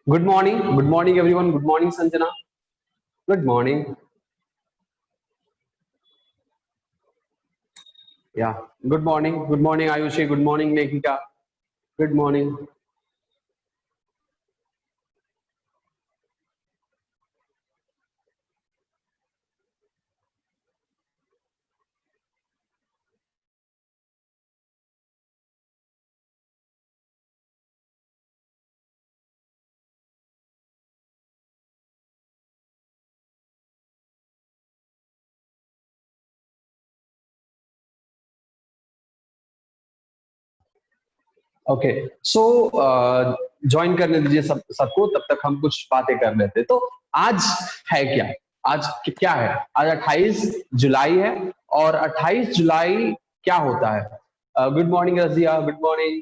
Good morning everyone. Good morning Sanjana. Good morning. Yeah. Good morning. Good morning Ayushi. Good morning Lekika. Good morning. Okay so join करने दीजिए सबको, तब तक हम कुछ बातें कर लेते हैं। तो आज है क्या? आज क्या है? आज 28 जुलाई है। और 28 जुलाई क्या होता है? Good morning Razia, good morning.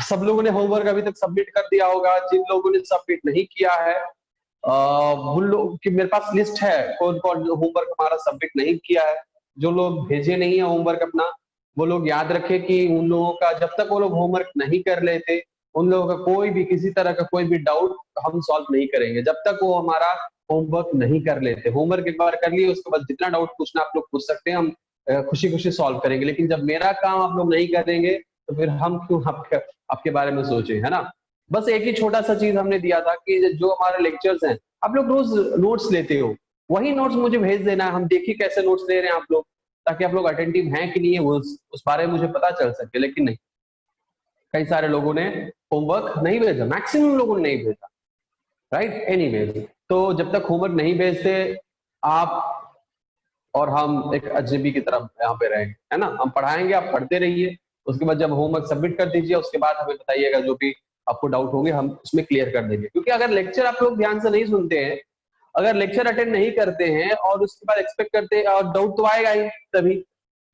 सब लोगों ने होमवर्क अभी तक सबमिट कर दिया होगा। जिन लोगों ने सबमिट नहीं किया है, उन लोग की मेरे पास लिस्ट है कौन कौन होमवर्क हमारा सबमिट नहीं किया है। जो लोग भेजे नहीं है होमवर्क अपना, वो लोग याद रखे कि उन लोगों का जब तक वो लोग होमवर्क नहीं कर लेते, उन लोगों का कोई भी किसी तरह का कोई भी डाउट हम सॉल्व नहीं करेंगे जब तक वो हमारा होमवर्क नहीं कर लेते। होमवर्क एक बार कर लिए उसके बाद जितना डाउट पूछना आप लोग पूछ सकते हैं, हम खुशी खुशी सॉल्व करेंगे। लेकिन जब मेरा काम आप लोग नहीं करेंगे तो फिर हम क्यों आपके बारे में सोचे, है ना। बस एक ही छोटा सा चीज हमने दिया था कि जो हमारे लेक्चर्स हैं, आप लोग रोज नोट्स लेते हो, वही नोट्स मुझे भेज देना है। हम देखिए कैसे नोट्स ले रहे हैं आप लोग, ताकि आप लोग अटेंटिव हैं कि नहीं है उस बारे में मुझे पता चल सके। लेकिन नहीं, कई सारे लोगों ने होमवर्क नहीं भेजा, मैक्सिमम लोगों ने नहीं भेजा, राइट। एनीवेज, तो जब तक होमवर्क नहीं भेजते आप और हम एक अजनबी की तरफ यहाँ पे रहेंगे, है ना। हम पढ़ाएंगे, आप पढ़ते रहिए। उसके बाद जब होमवर्क सबमिट कर दीजिए, उसके बाद हमें बताइएगा जो भी आपको डाउट होंगे, हम उसमें क्लियर कर देंगे। क्योंकि अगर लेक्चर आप लोग ध्यान से नहीं सुनते हैं, अगर लेक्चर अटेंड नहीं करते हैं और उसके बाद एक्सपेक्ट करते हैं, और डाउट तो आएगा ही तभी।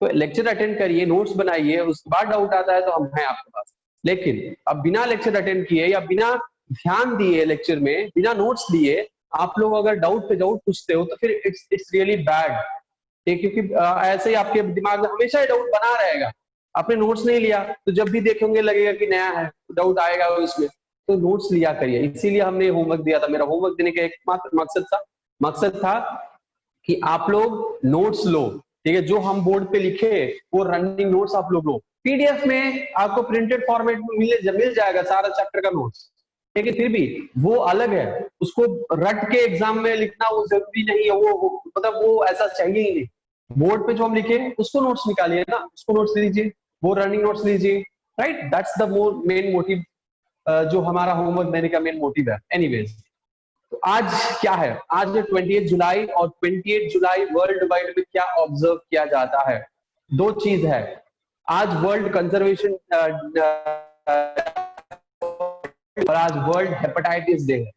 तो लेक्चर अटेंड करिए, नोट्स बनाइए, उसके बाद डाउट आता है तो हम हैं आपके पास। लेकिन अब बिना लेक्चर अटेंड किए या बिना ध्यान दिए लेक्चर में, बिना नोट्स लिए आप लोग अगर डाउट पे डाउट पूछते हो तो फिर इट्स रियली बैड। क्योंकि ऐसे ही आपके दिमाग में हमेशा ही डाउट बना रहेगा। आपने नोट्स नहीं लिया तो जब भी देखेंगे लगेगा कि नया है, डाउट आएगा उसमें। तो नोट्स लिया करिए, इसीलिए हमने होमवर्क दिया था। मेरा होमवर्क देने का एक मात्र मकसद था कि आप लोग नोट्स लो। ठीक है, जो हम बोर्ड पे लिखे वो रनिंग नोट्स आप लोग लो। पीडीएफ में आपको प्रिंटेड फॉर्मेट में मिल जाएगा सारा चैप्टर का नोट्स। लेकिन फिर भी वो अलग है, उसको रट के एग्जाम में लिखना वो जरूरी नहीं है। मतलब वो ऐसा चाहिए ही नहीं। बोर्ड पे जो हम लिखे उसको नोट्स निकालिए ना, उसको नोट्स लीजिए, वो रनिंग नोट्स लीजिए। Right, that's the main motive, जो हमारा होमवर्क देने का मेन मोटिव है। एनीवेज, तो आज क्या है? आज है 28 जुलाई, और 28 जुलाई वर्ल्ड वाइड में क्या ऑब्जर्व किया जाता है? दो चीज है। आज वर्ल्ड कंजर्वेशन और आज वर्ल्ड हेपेटाइटिस डे है।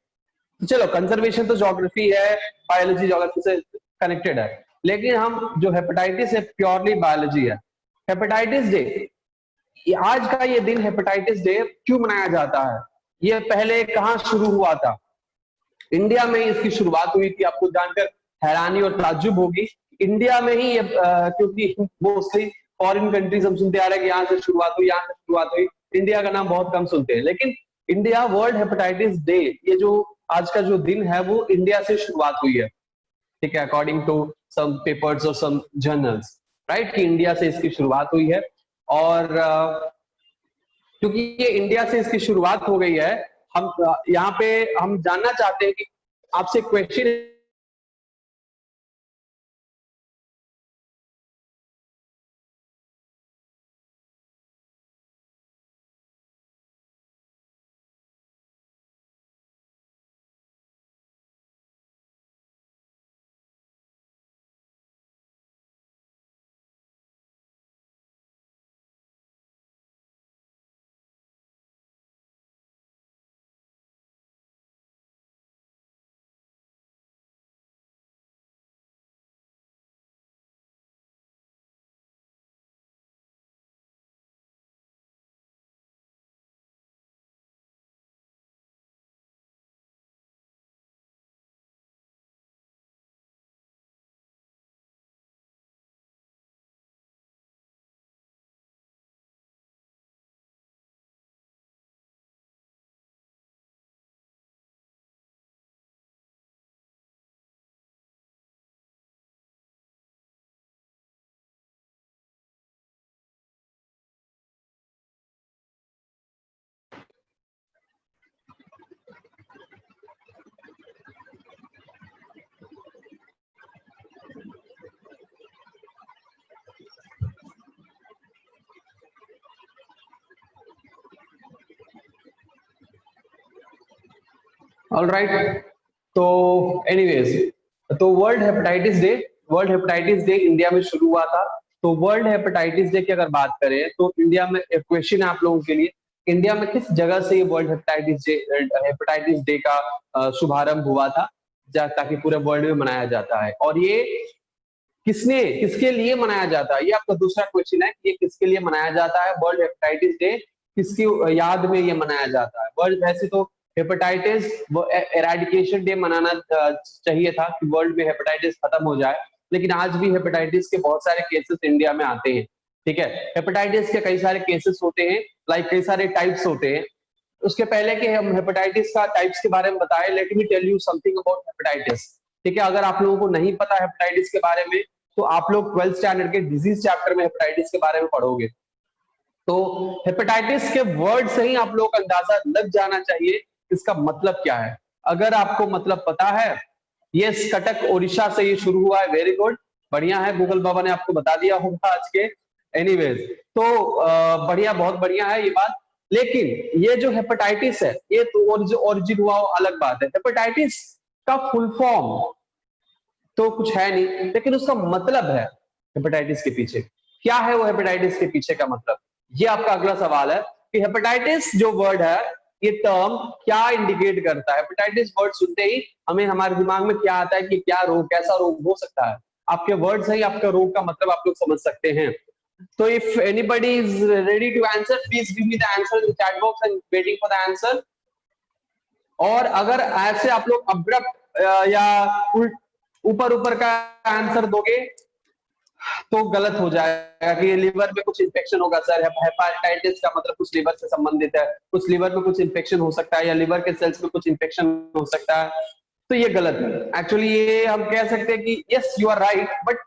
तो चलो, कंजर्वेशन तो ज्योग्राफी है, बायोलॉजी ज्योग्राफी से कनेक्टेड है। लेकिन हम जो हेपेटाइटिस है प्योरली बायोलॉजी है। हेपेटाइटिस डे, आज का ये दिन हेपेटाइटिस डे क्यों मनाया जाता है? ये पहले कहाँ शुरू हुआ था? इंडिया में ही इसकी शुरुआत हुई थी। आपको जानकर हैरानी और ताज्जुब होगी, इंडिया में ही ये क्योंकि मोस्टली फॉरेन कंट्रीज हम सुनते आ रहे हैं कि यहाँ से शुरुआत हुई, यहाँ से शुरुआत हुई। इंडिया का नाम बहुत कम सुनते हैं। लेकिन इंडिया वर्ल्ड हेपेटाइटिस डे, ये जो आज का जो दिन है, वो इंडिया से शुरुआत हुई है। ठीक है, अकॉर्डिंग टू सम पेपर्स और सम जर्नल्स, राइट, कि इंडिया से इसकी शुरुआत हुई है। और क्योंकि ये इंडिया से इसकी शुरुआत हो गई है, हम यहाँ पे हम जानना चाहते हैं कि आपसे क्वेश्चन ऑल राइट। तो एनीवेज, तो वर्ल्ड हेपेटाइटिस डे इंडिया में शुरू हुआ था। तो वर्ल्ड हेपेटाइटिस डे की अगर बात करें तो इंडिया में एक क्वेश्चन है आप लोगों के लिए, इंडिया में किस जगह से ये वर्ल्ड हेपेटाइटिस डे का शुभारंभ हुआ था, ताकि पूरे वर्ल्ड में मनाया जाता है, और ये किसके लिए मनाया जाता है, ये आपका दूसरा क्वेश्चन है, ये किसके लिए मनाया जाता है वर्ल्ड हेपेटाइटिस डे, किसकी याद में ये मनाया जाता है। वर्ल्ड वैसे तो हेपेटाइटिस एराडिकेशन डे मनाना चाहिए था कि वर्ल्ड में हेपेटाइटिस खत्म हो जाए, लेकिन आज भी हेपेटाइटिस के बहुत सारे केसेस इंडिया में आते हैं। ठीक है, हेपेटाइटिस के कई सारे केसेस होते हैं, लाइक कई सारे टाइप्स होते हैं। उसके पहले के हम हेपेटाइटिस का टाइप्स के बारे में बताएं, let me tell you something about hepatitis. ठीक है, अगर आप लोगों को नहीं पता हेपेटाइटिस के बारे में तो आप लोग 12th स्टैंडर्ड के डिजीज चैप्टर में हेपेटाइटिस के बारे में पढ़ोगे। तो हेपेटाइटिस के वर्ड से ही आप लोगों का अंदाजा लग जाना चाहिए इसका मतलब क्या है। अगर आपको मतलब पता है, यस, कटक ओडिशा से ये शुरू हुआ है, वेरी गुड, बढ़िया है, गूगल बाबा ने आपको बता दिया होगा आज के। एनीवेज, तो बढ़िया, बहुत बढ़िया है ये बात। लेकिन ये जो हेपेटाइटिस है, ये तो ओरिजिन हुआ अलग बात है। हेपेटाइटिस का फुल फॉर्म तो कुछ है नहीं, लेकिन उसका मतलब है हेपेटाइटिस के पीछे क्या है, वो हेपेटाइटिस के पीछे का मतलब, ये आपका अगला सवाल है कि हेपेटाइटिस जो वर्ड है, ये टर्म क्या इंडिकेट करता है। हेपेटाइटिस वर्ड सुनते ही हमें हमारे दिमाग में क्या आता है कि क्या रोग, कैसा रोग हो सकता है। आपके वर्ड से ही आपका रोग का मतलब आप लोग समझ सकते हैं। तो if anybody is ready to answer, please give me the answer in chat box and waiting for the answer. और अगर ऐसे आप लोग अब्रप्ट या ऊपर ऊपर का आंसर दोगे तो गलत हो जाएगा कि लिवर में कुछ इन्फेक्शन होगा सर, हेपेटाइटिस का मतलब कुछ लिवर से संबंधित है, कुछ लिवर में कुछ इन्फेक्शन हो सकता है, या लिवर के सेल्स में कुछ इन्फेक्शन हो सकता है, तो ये गलत है। एक्चुअली ये हम कह सकते हैं कि yes you are right, but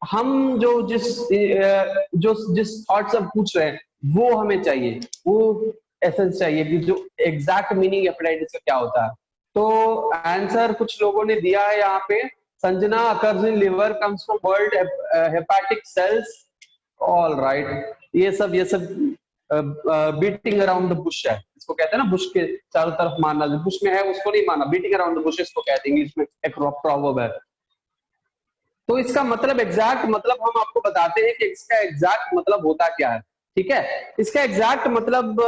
हम जिस थॉट से पूछ रहे हैं वो हमें चाहिए, वो एसेंस चाहिए कि जो एग्जैक्ट मीनिंग हेपेटाइटिस का क्या होता है। तो आंसर कुछ लोगों ने दिया है यहाँ पे, Sanjana occurs in liver comes from world hepatic sales. All right, ये सब बीटिंग अराउंड द बुश है, इसको कहते हैं ना, बुश के चारों तरफ मारना, जो बुश में है उसको नहीं मारना, बीटिंग अराउंड द बुश इसको कहते हैं, इंग्लिश में एक प्रॉवर्ब है। तो इसका मतलब, एग्जैक्ट मतलब हम आपको बताते हैं कि इसका एग्जैक्ट मतलब होता क्या है। ठीक है, इसका एग्जैक्ट मतलब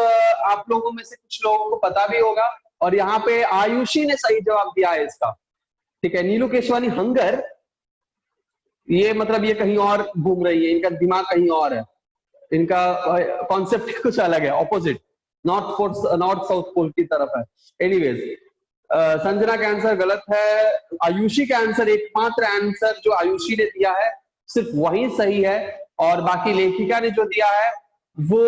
आप लोगों में से कुछ लोगों को पता भी होगा, और यहाँ पे आयुषी ने सही जवाब दिया है इसका। ठीक है, नीलू केशवानी हंगर, ये मतलब ये कहीं और घूम रही है, इनका दिमाग कहीं और है, इनका कॉन्सेप्ट कुछ अलग है, ऑपोजिट, नॉर्थ साउथ पोल की तरफ है। एनीवेज, संजना का आंसर गलत है, आयुषी का आंसर, एकमात्र आंसर जो आयुषी ने दिया है सिर्फ वही सही है, और बाकी लेखिका ने जो दिया है वो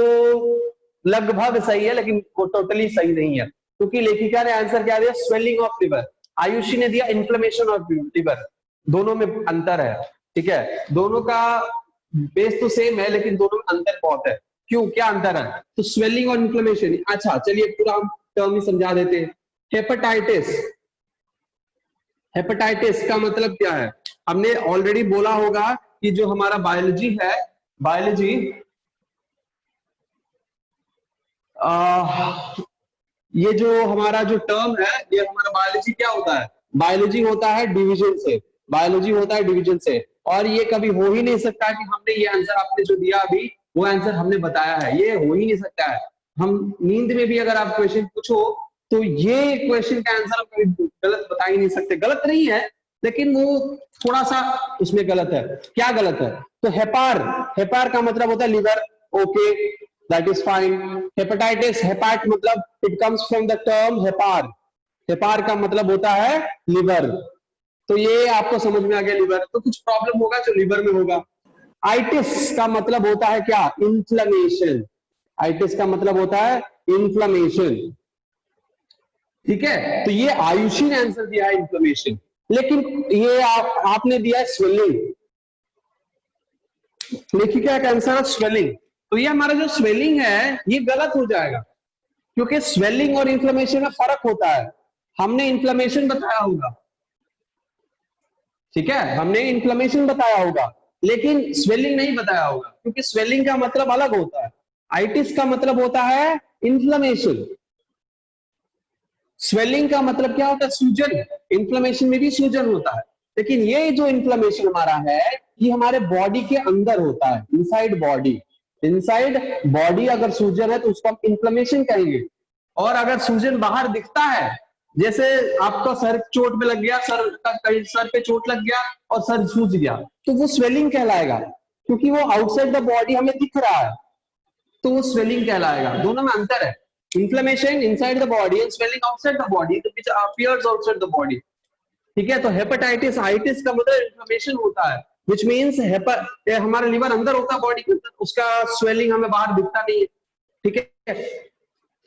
लगभग सही है, लेकिन वो टोटली सही नहीं है, क्योंकि लेखिका ने आंसर क्या दिया, स्वेलिंग ऑफ लिवर, आयुषी ने दिया इन्फ्लेमेशन ऑफ लिवर, दोनों में अंतर है। ठीक है, दोनों का बेस तो सेम है, लेकिन दोनों में अंतर बहुत है। क्यों, क्या अंतर है? तो स्वेलिंग और इन्फ्लेमेशन, अच्छा चलिए पूरा हम टर्म ही समझा देते हैं। हेपेटाइटिस, हेपेटाइटिस का मतलब क्या है, हमने ऑलरेडी बोला होगा कि जो हमारा बायोलॉजी है, बायोलॉजी ये जो हमारा जो टर्म है, ये हमारा बायोलॉजी क्या होता है, बायोलॉजी होता है डिवीजन से, बायोलॉजी होता है डिवीजन से, और ये कभी हो ही नहीं सकता कि हमने ये आंसर आपने जो दिया अभी वो आंसर हमने बताया है, ये हो ही नहीं सकता है। हम नींद में भी अगर आप क्वेश्चन पूछो तो ये क्वेश्चन का आंसर हम कभी गलत बता ही नहीं सकते, गलत नहीं है लेकिन वो थोड़ा सा उसमें गलत है। क्या गलत है? तो हेपार, हेपार का मतलब होता है liver, okay that is fine. Hepatitis, hepat मतलब it comes from the term hepar, hepar का मतलब होता है लिवर, तो ये आपको समझ में आ गया, लिवर तो कुछ प्रॉब्लम होगा जो लिवर में होगा। आइटिस का मतलब होता है क्या, इन्फ्लेमेशन, आइटिस का मतलब होता है इन्फ्लेमेशन। ठीक है, तो ये आयुषी ने आंसर दिया है इन्फ्लेमेशन, लेकिन ये आपने दिया है स्वेलिंग, लेखिका का आंसर है स्वेलिंग, तो ये हमारा जो स्वेलिंग है ये गलत हो जाएगा, क्योंकि स्वेलिंग और इन्फ्लेमेशन में फर्क होता है। हमने इन्फ्लेमेशन बताया होगा, ठीक है, हमने इन्फ्लेमेशन बताया होगा, लेकिन स्वेलिंग नहीं बताया होगा, क्योंकि स्वेलिंग का मतलब अलग होता है, आइटिस का मतलब होता है इन्फ्लेमेशन। स्वेलिंग का मतलब क्या होता है? सूजन। इन्फ्लेमेशन में भी सूजन होता है, लेकिन ये जो इन्फ्लेमेशन हमारा है ये हमारे बॉडी के अंदर होता है, इनसाइड बॉडी। इनसाइड बॉडी अगर सूजन है तो उसको हम इन्फ्लेमेशन कहेंगे। और अगर सूजन बाहर दिखता है, जैसे आपका सर चोट में लग गया, सर पे चोट लग गया और सर सूज गया, तो वो स्वेलिंग कहलाएगा, क्योंकि वो आउटसाइड द बॉडी हमें दिख रहा है, तो वो स्वेलिंग कहलाएगा। दोनों में अंतर है, inflammation inside the body and swelling outside the body which appears outside the body. ठीक है, तो हेपेटाइटिस, आइटिस का मतलब इन्फ्लेमेशन होता है, व्हिच मींस हमारा लिवर अंदर होता है बॉडी के अंदर, उसका स्वेलिंग हमें बाहर दिखता नहीं है। ठीक है,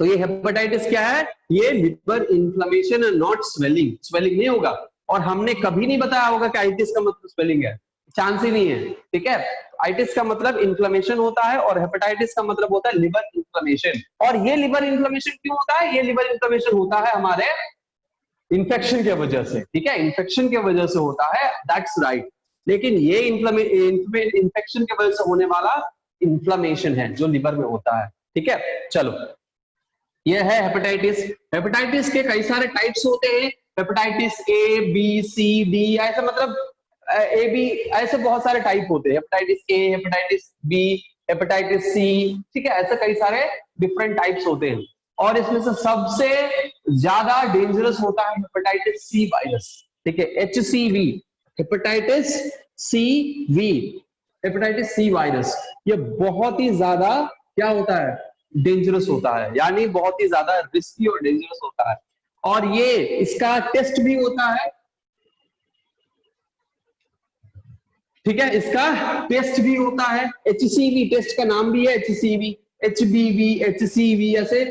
तो ये हेपेटाइटिस क्या है? ये लिवर इन्फ्लेमेशन है, नॉट स्वेलिंग। स्वेलिंग नहीं होगा, और हमने कभी नहीं बताया होगा कि आइटिस का मतलब स्वेलिंग है, चांस ही नहीं है। ठीक है, आइटिस का मतलब इन्फ्लेमेशन होता है और हेपेटाइटिस का मतलब होता है लिवर इन्फ्लेमेशन। और ये लिवर इन्फ्लेमेशन क्यों होता है? ये लिवर इन्फ्लेमेशन होता है हमारे इन्फेक्शन के वजह से। ठीक है, इन्फेक्शन के वजह से होता है, दैट्स राइट। लेकिन ये इन्फेक्शन के वजह से होने वाला इन्फ्लेमेशन है जो लिवर में होता है। ठीक है, चलो, ये है हेपेटाइटिस। हेपेटाइटिस के कई सारे टाइप्स होते हैं, hepatitis A B C D, ऐसे मतलब ए बी, ऐसे बहुत सारे टाइप होते हैं, hepatitis A, hepatitis B, hepatitis C. ठीक है, ऐसे कई सारे डिफरेंट टाइप्स होते हैं, और इसमें से सबसे ज्यादा डेंजरस होता है हेपेटाइटिस सी वायरस। ठीक है, HCV, hepatitis C V, hepatitis C virus, ये बहुत ही ज्यादा क्या होता है? डेंजरस होता है, यानी बहुत ही ज्यादा रिस्की और डेंजरस होता है। और ये इसका टेस्ट भी होता है। ठीक है, इसका टेस्ट भी होता है, HCV, टेस्ट का नाम भी है HCV, HBV, HCV, ऐसे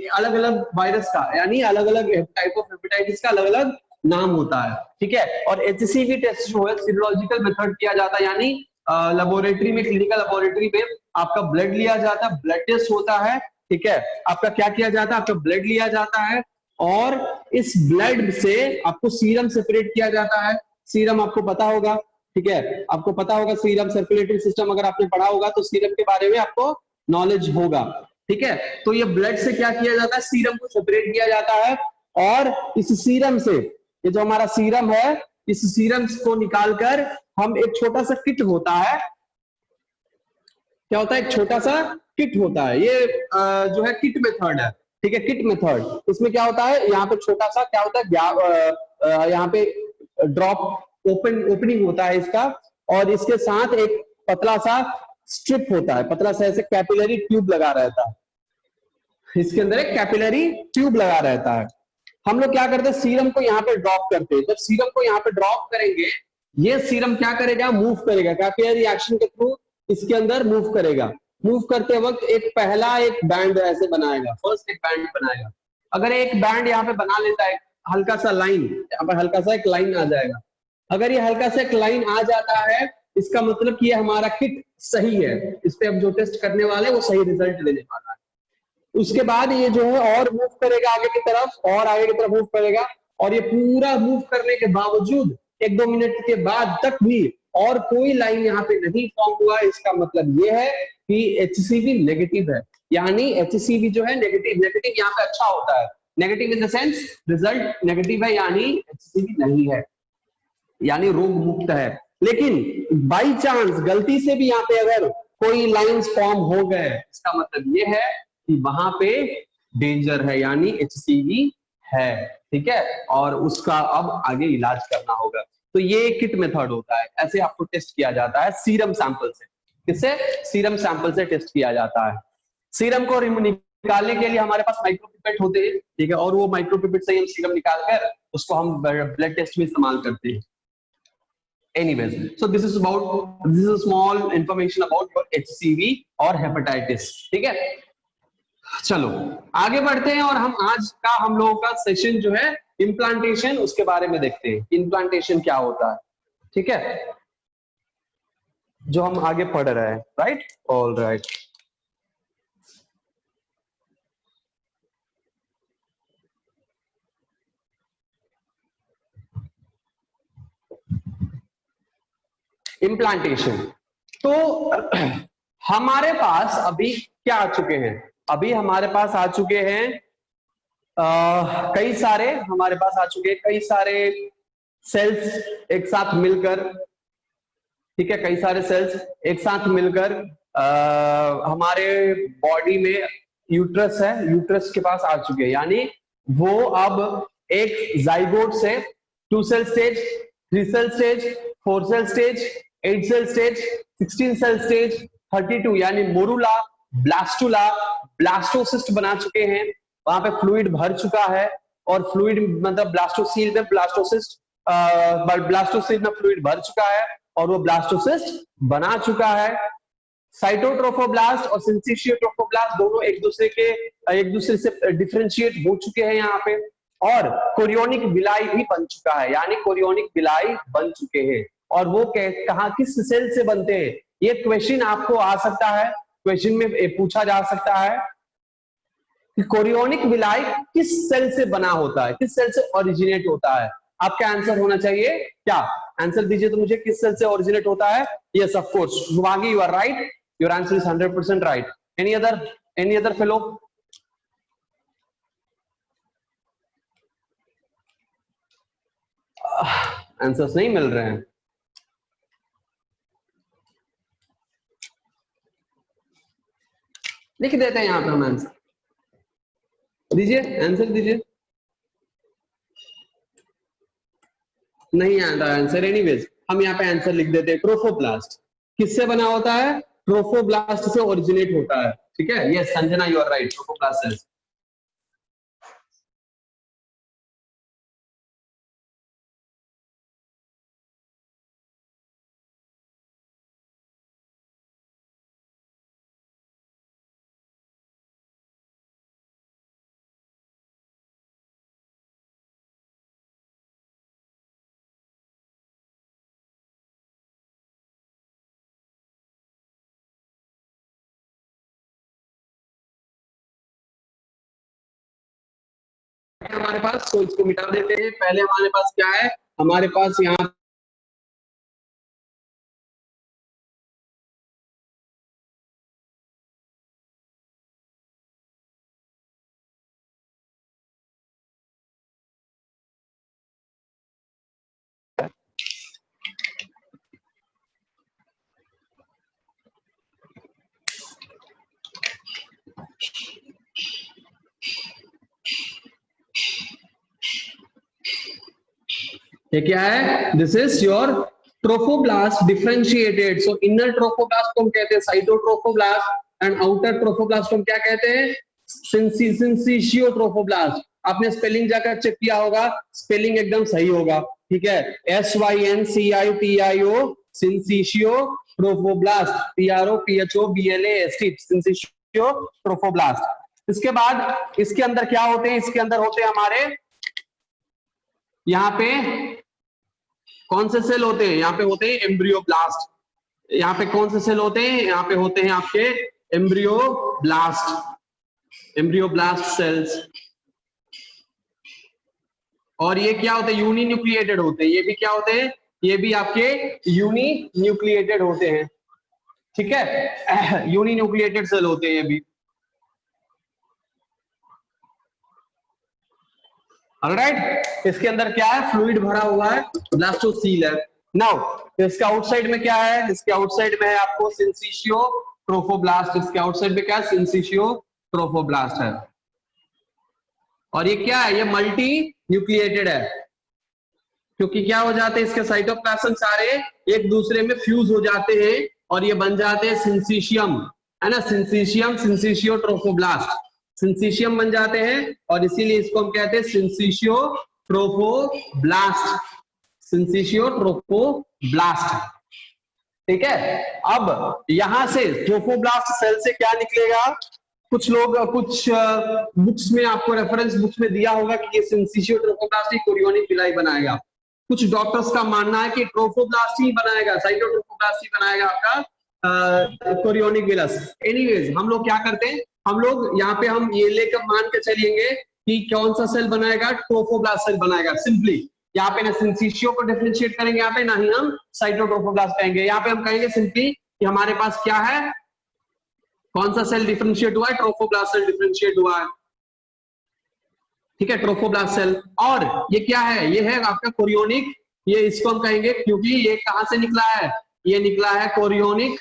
अलग अलग वायरस का, यानी अलग अलग टाइप ऑफ हेपेटाइटिस का अलग अलग नाम होता है। ठीक है, और HCV टेस्ट जो है सीरोलॉजिकल मेथड किया जाता है, यानी लेबोरेटरी में, क्लिनिकल लेबोरेटरी में आपका ब्लड लिया जाता है, ब्लड टेस्ट होता है। ठीक है, आपका क्या किया जाता है? आपका ब्लड लिया जाता है, और इस ब्लड से आपको सीरम सेपरेट किया जाता है। सीरम आपको पता होगा, ठीक है, आपको पता होगा सीरम सर्कुलेटरी सिस्टम, अगर आपने पढ़ा होगा तो सीरम के बारे में आपको नॉलेज होगा। ठीक है, तो ये ब्लड से क्या किया जाता है? सीरम को सेपरेट किया जाता है, और इस सीरम से, ये जो हमारा सीरम है, इस सीरम को निकालकर हम एक छोटा सा किट होता है, क्या होता है? एक छोटा सा किट होता है, ये जो है किट मेथड है। ठीक है, किट मेथड, इसमें क्या होता है? यहाँ पे छोटा सा क्या होता है? यहाँ पे ड्रॉप ओपनिंग होता है इसका, और इसके साथ एक पतला सा स्ट्रिप होता है, पतला सा ऐसे कैपिलरी ट्यूब लगा रहता है, इसके अंदर एक कैपिलरी ट्यूब लगा रहता है। हम लोग क्या करते हैं? सीरम को यहाँ पे ड्रॉप करते हैं। जब सीरम को यहाँ पे ड्रॉप करेंगे, ये सीरम क्या करेगा? मूव करेगा, कैपिलरी एक्शन के थ्रू इसके अंदर मूव करेगा। मूव करते वक्त एक बैंड ऐसे बनाएगा, फर्स्ट एक बैंड बनाएगा। अगर एक बैंड यहाँ पे बना लेता है, हल्का सा लाइन, यहाँ पर हल्का सा एक लाइन आ जाएगा। अगर ये हल्का सा एक लाइन आ जाता है, इसका मतलब कि ये हमारा किट सही है, इस पे अब जो टेस्ट करने वाले वो सही रिजल्ट देने वाला है। उसके बाद ये जो है और मूव करेगा आगे की तरफ, और आगे की तरफ मूव करेगा, और ये पूरा मूव करने के बावजूद 1-2 मिनट के बाद तक भी और कोई लाइन यहाँ पे नहीं फॉर्म हुआ, इसका मतलब ये है कि HCV नेगेटिव है। यानी HCV जो है नेगेटिव, नेगेटिव यहाँ पे अच्छा होता है, negative in the sense result negative है, यानी HCV नहीं है, यानी रोग मुक्त है। लेकिन बाई चांस गलती से भी यहाँ पे अगर कोई लाइंस फॉर्म हो गए, इसका मतलब ये है कि वहां पे डेंजर है, यानी HCV है। ठीक है, और उसका अब आगे इलाज करना होगा। तो ये किट मेथड होता है, ऐसे आपको टेस्ट किया जाता है सीरम सैंपल से। किससे? सीरम सैंपल से टेस्ट किया जाता है। सीरम को निकालने के लिए हमारे पास माइक्रोपिपेट होते हैं। ठीक है, और वो माइक्रोपिपेट से हम सीरम निकालकर उसको हम ब्लड टेस्ट में इस्तेमाल करते हैं। Anyways, so this is a small information about your HCV और हेपेटाइटिस। ठीक है, चलो आगे बढ़ते हैं, और हम लोगों का सेशन जो है इम्प्लांटेशन, उसके बारे में देखते हैं। इम्प्लांटेशन क्या होता है? ठीक है, जो हम आगे पढ़ रहे हैं, राइट? All right, implantation. तो हमारे पास अभी क्या आ चुके हैं? अभी हमारे पास आ चुके हैं कई सारे हमारे पास आ चुके हैं, कई सारे सेल्स एक साथ मिलकर, ठीक है, कई सारे सेल्स एक साथ मिलकर हमारे बॉडी में यूट्रस है, यूट्रस के पास आ चुके हैं, यानी वो अब एक जाइगोट से 2 cell stage, 3 cell stage, 4 cell stage, 8 cell stage, 16 cell stage, 32 यानी मोरूला, ब्लास्टुला, ब्लास्टोसिस्ट बना चुके हैं। वहां पे फ्लूइड भर चुका है, और फ्लूइड मतलब ब्लास्टोसील में ब्लास्टोसिस्ट, ब्लास्टोसील में फ्लूइड भर चुका है और वो ब्लास्टोसिस्ट बना चुका है। साइटोट्रोफोब्लास्ट और सिंसिशियोट्रोफोब्लास्ट दोनों एक दूसरे से डिफरेंशिएट हो चुके हैं यहाँ पे, और कोरियोनिक विलाई भी बन चुका है, यानी कोरियोनिक विलाई बन चुके हैं। और वो कहाँ किस सेल से बनते हैं, ये क्वेश्चन आपको आ सकता है, क्वेश्चन में पूछा जा सकता है कि कोरियोनिक विलाई किस सेल से बना होता है, किस सेल से ओरिजिनेट होता है। आपका आंसर होना चाहिए क्या, आंसर दीजिए तो मुझे, किस सेल से ओरिजिनेट होता है। Yes of course Shubhangi, you are right, your answer is 100% right. Any other fellow? Answers नहीं मिल रहे हैं। लिख देते हैं यहां पे हम आंसर, दीजिए आंसर दीजिए। नहीं आ रहा आंसर, एनीवेज हम यहाँ पे आंसर लिख देते हैं, ट्रोफोब्लास्ट किससे बना होता है, ट्रोफोब्लास्ट से ओरिजिनेट होता है, ठीक है। Yes Sanjana, you are right, trophoblast cells. हमारे पास, तो इसको मिटा देते हैं। पहले हमारे पास क्या है, हमारे पास यहाँ ये क्या है, this is your trophoblast differentiated. So inner trophoblast को हम कहते हैं साइटोट्रोफोब्लास्ट, एंड आउटर ट्रोफोब्लास्ट को हम क्या कहते हैं, सिंसिशियोट्रोफोब्लास्ट। आपने स्पेलिंग जाकर चेक किया होगा, स्पेलिंग एकदम सही होगा, ठीक है। SYNCITIO syncytio trophoblast, PROPHOBLAST syncytio trophoblast. इसके बाद इसके अंदर क्या होते हैं, इसके अंदर होते हैं हमारे, यहाँ पे कौन से सेल होते हैं, यहाँ पे होते हैं एम्ब्रियोब्लास्ट। यहाँ पे कौन से सेल होते हैं, यहाँ पे होते हैं आपके एम्ब्रियोब्लास्ट, एम्ब्रियोब्लास्ट सेल्स। और ये क्या होते हैं, यूनी न्यूक्लिएटेड होते हैं। ये भी क्या होते हैं, ये भी आपके यूनी न्यूक्लिएटेड होते हैं, ठीक है। यूनी न्यूक्लिएटेड सेल होते हैं ये भी। ऑलराइट, इसके अंदर क्या है, फ्लूइड भरा हुआ है, ब्लास्टोसील है। नाउ इसके आउटसाइड में क्या है, इसके आउटसाइड में है आपको सिंसिशियो ट्रोफोब्लास्ट। इसके आउटसाइड में क्या है, सिंसिशियो ट्रोफोब्लास्ट है। और ये क्या है, ये मल्टी न्यूक्लिएटेड है, क्योंकि क्या हो जाते हैं, इसके साइटोप्लाज्म सारे एक दूसरे में फ्यूज हो जाते हैं और ये बन जाते हैं सिंसिशियम, है ना, सिंसिशियम, सिंसिशियो ट्रोफोब्लास्ट, सिंसिशियम बन जाते हैं, और इसीलिए इसको हम कहते हैं सिंसिशियो ट्रोफोब्लास्ट, सिंसिशियो ट्रोफोब्लास्ट, ठीक है। अब यहां से ट्रोफोब्लास्ट सेल से क्या निकलेगा, कुछ लोग कुछ बुक्स में आपको रेफरेंस बुक्स में दिया होगा कि ये सिंसिशियो ट्रोफोब्लास्ट ही कोरियोनिक विलाई बनाएगा। कुछ डॉक्टर्स का मानना है कि ट्रोफोब्लास्ट ही बनाएगा, साइटोट्रोफोब्लास्ट ही बनाएगा आपका कोरियोनिक विलस। एनीवेज हम लोग क्या करते हैं, हम लोग यहाँ पे हम ये लेकर मान के चलेंगे कि कौन सा सेल बनाएगा, ट्रोफोब्लास्ट सेल बनाएगा। सिंपली यहाँ पे ना सिंसिशियो को डिफरेंशिएट करेंगे, यहाँ पे ना ही हम साइटोट्रोफोब्लास्ट कहेंगे। यहाँ पे हम कहेंगे सिंपली कि हमारे पास क्या है, कौन सा सेल डिफरेंशिएट हुआ है, ट्रोफोब्लास्ट सेल डिफरेंशिएट हुआ है। ठीक है, ट्रोफोब्लास्ट सेल। और ये क्या है, ये है आपका कोरियोनिक, ये इसको हम कहेंगे क्योंकि ये कहां से निकला है, ये निकला है कोरियोनिक,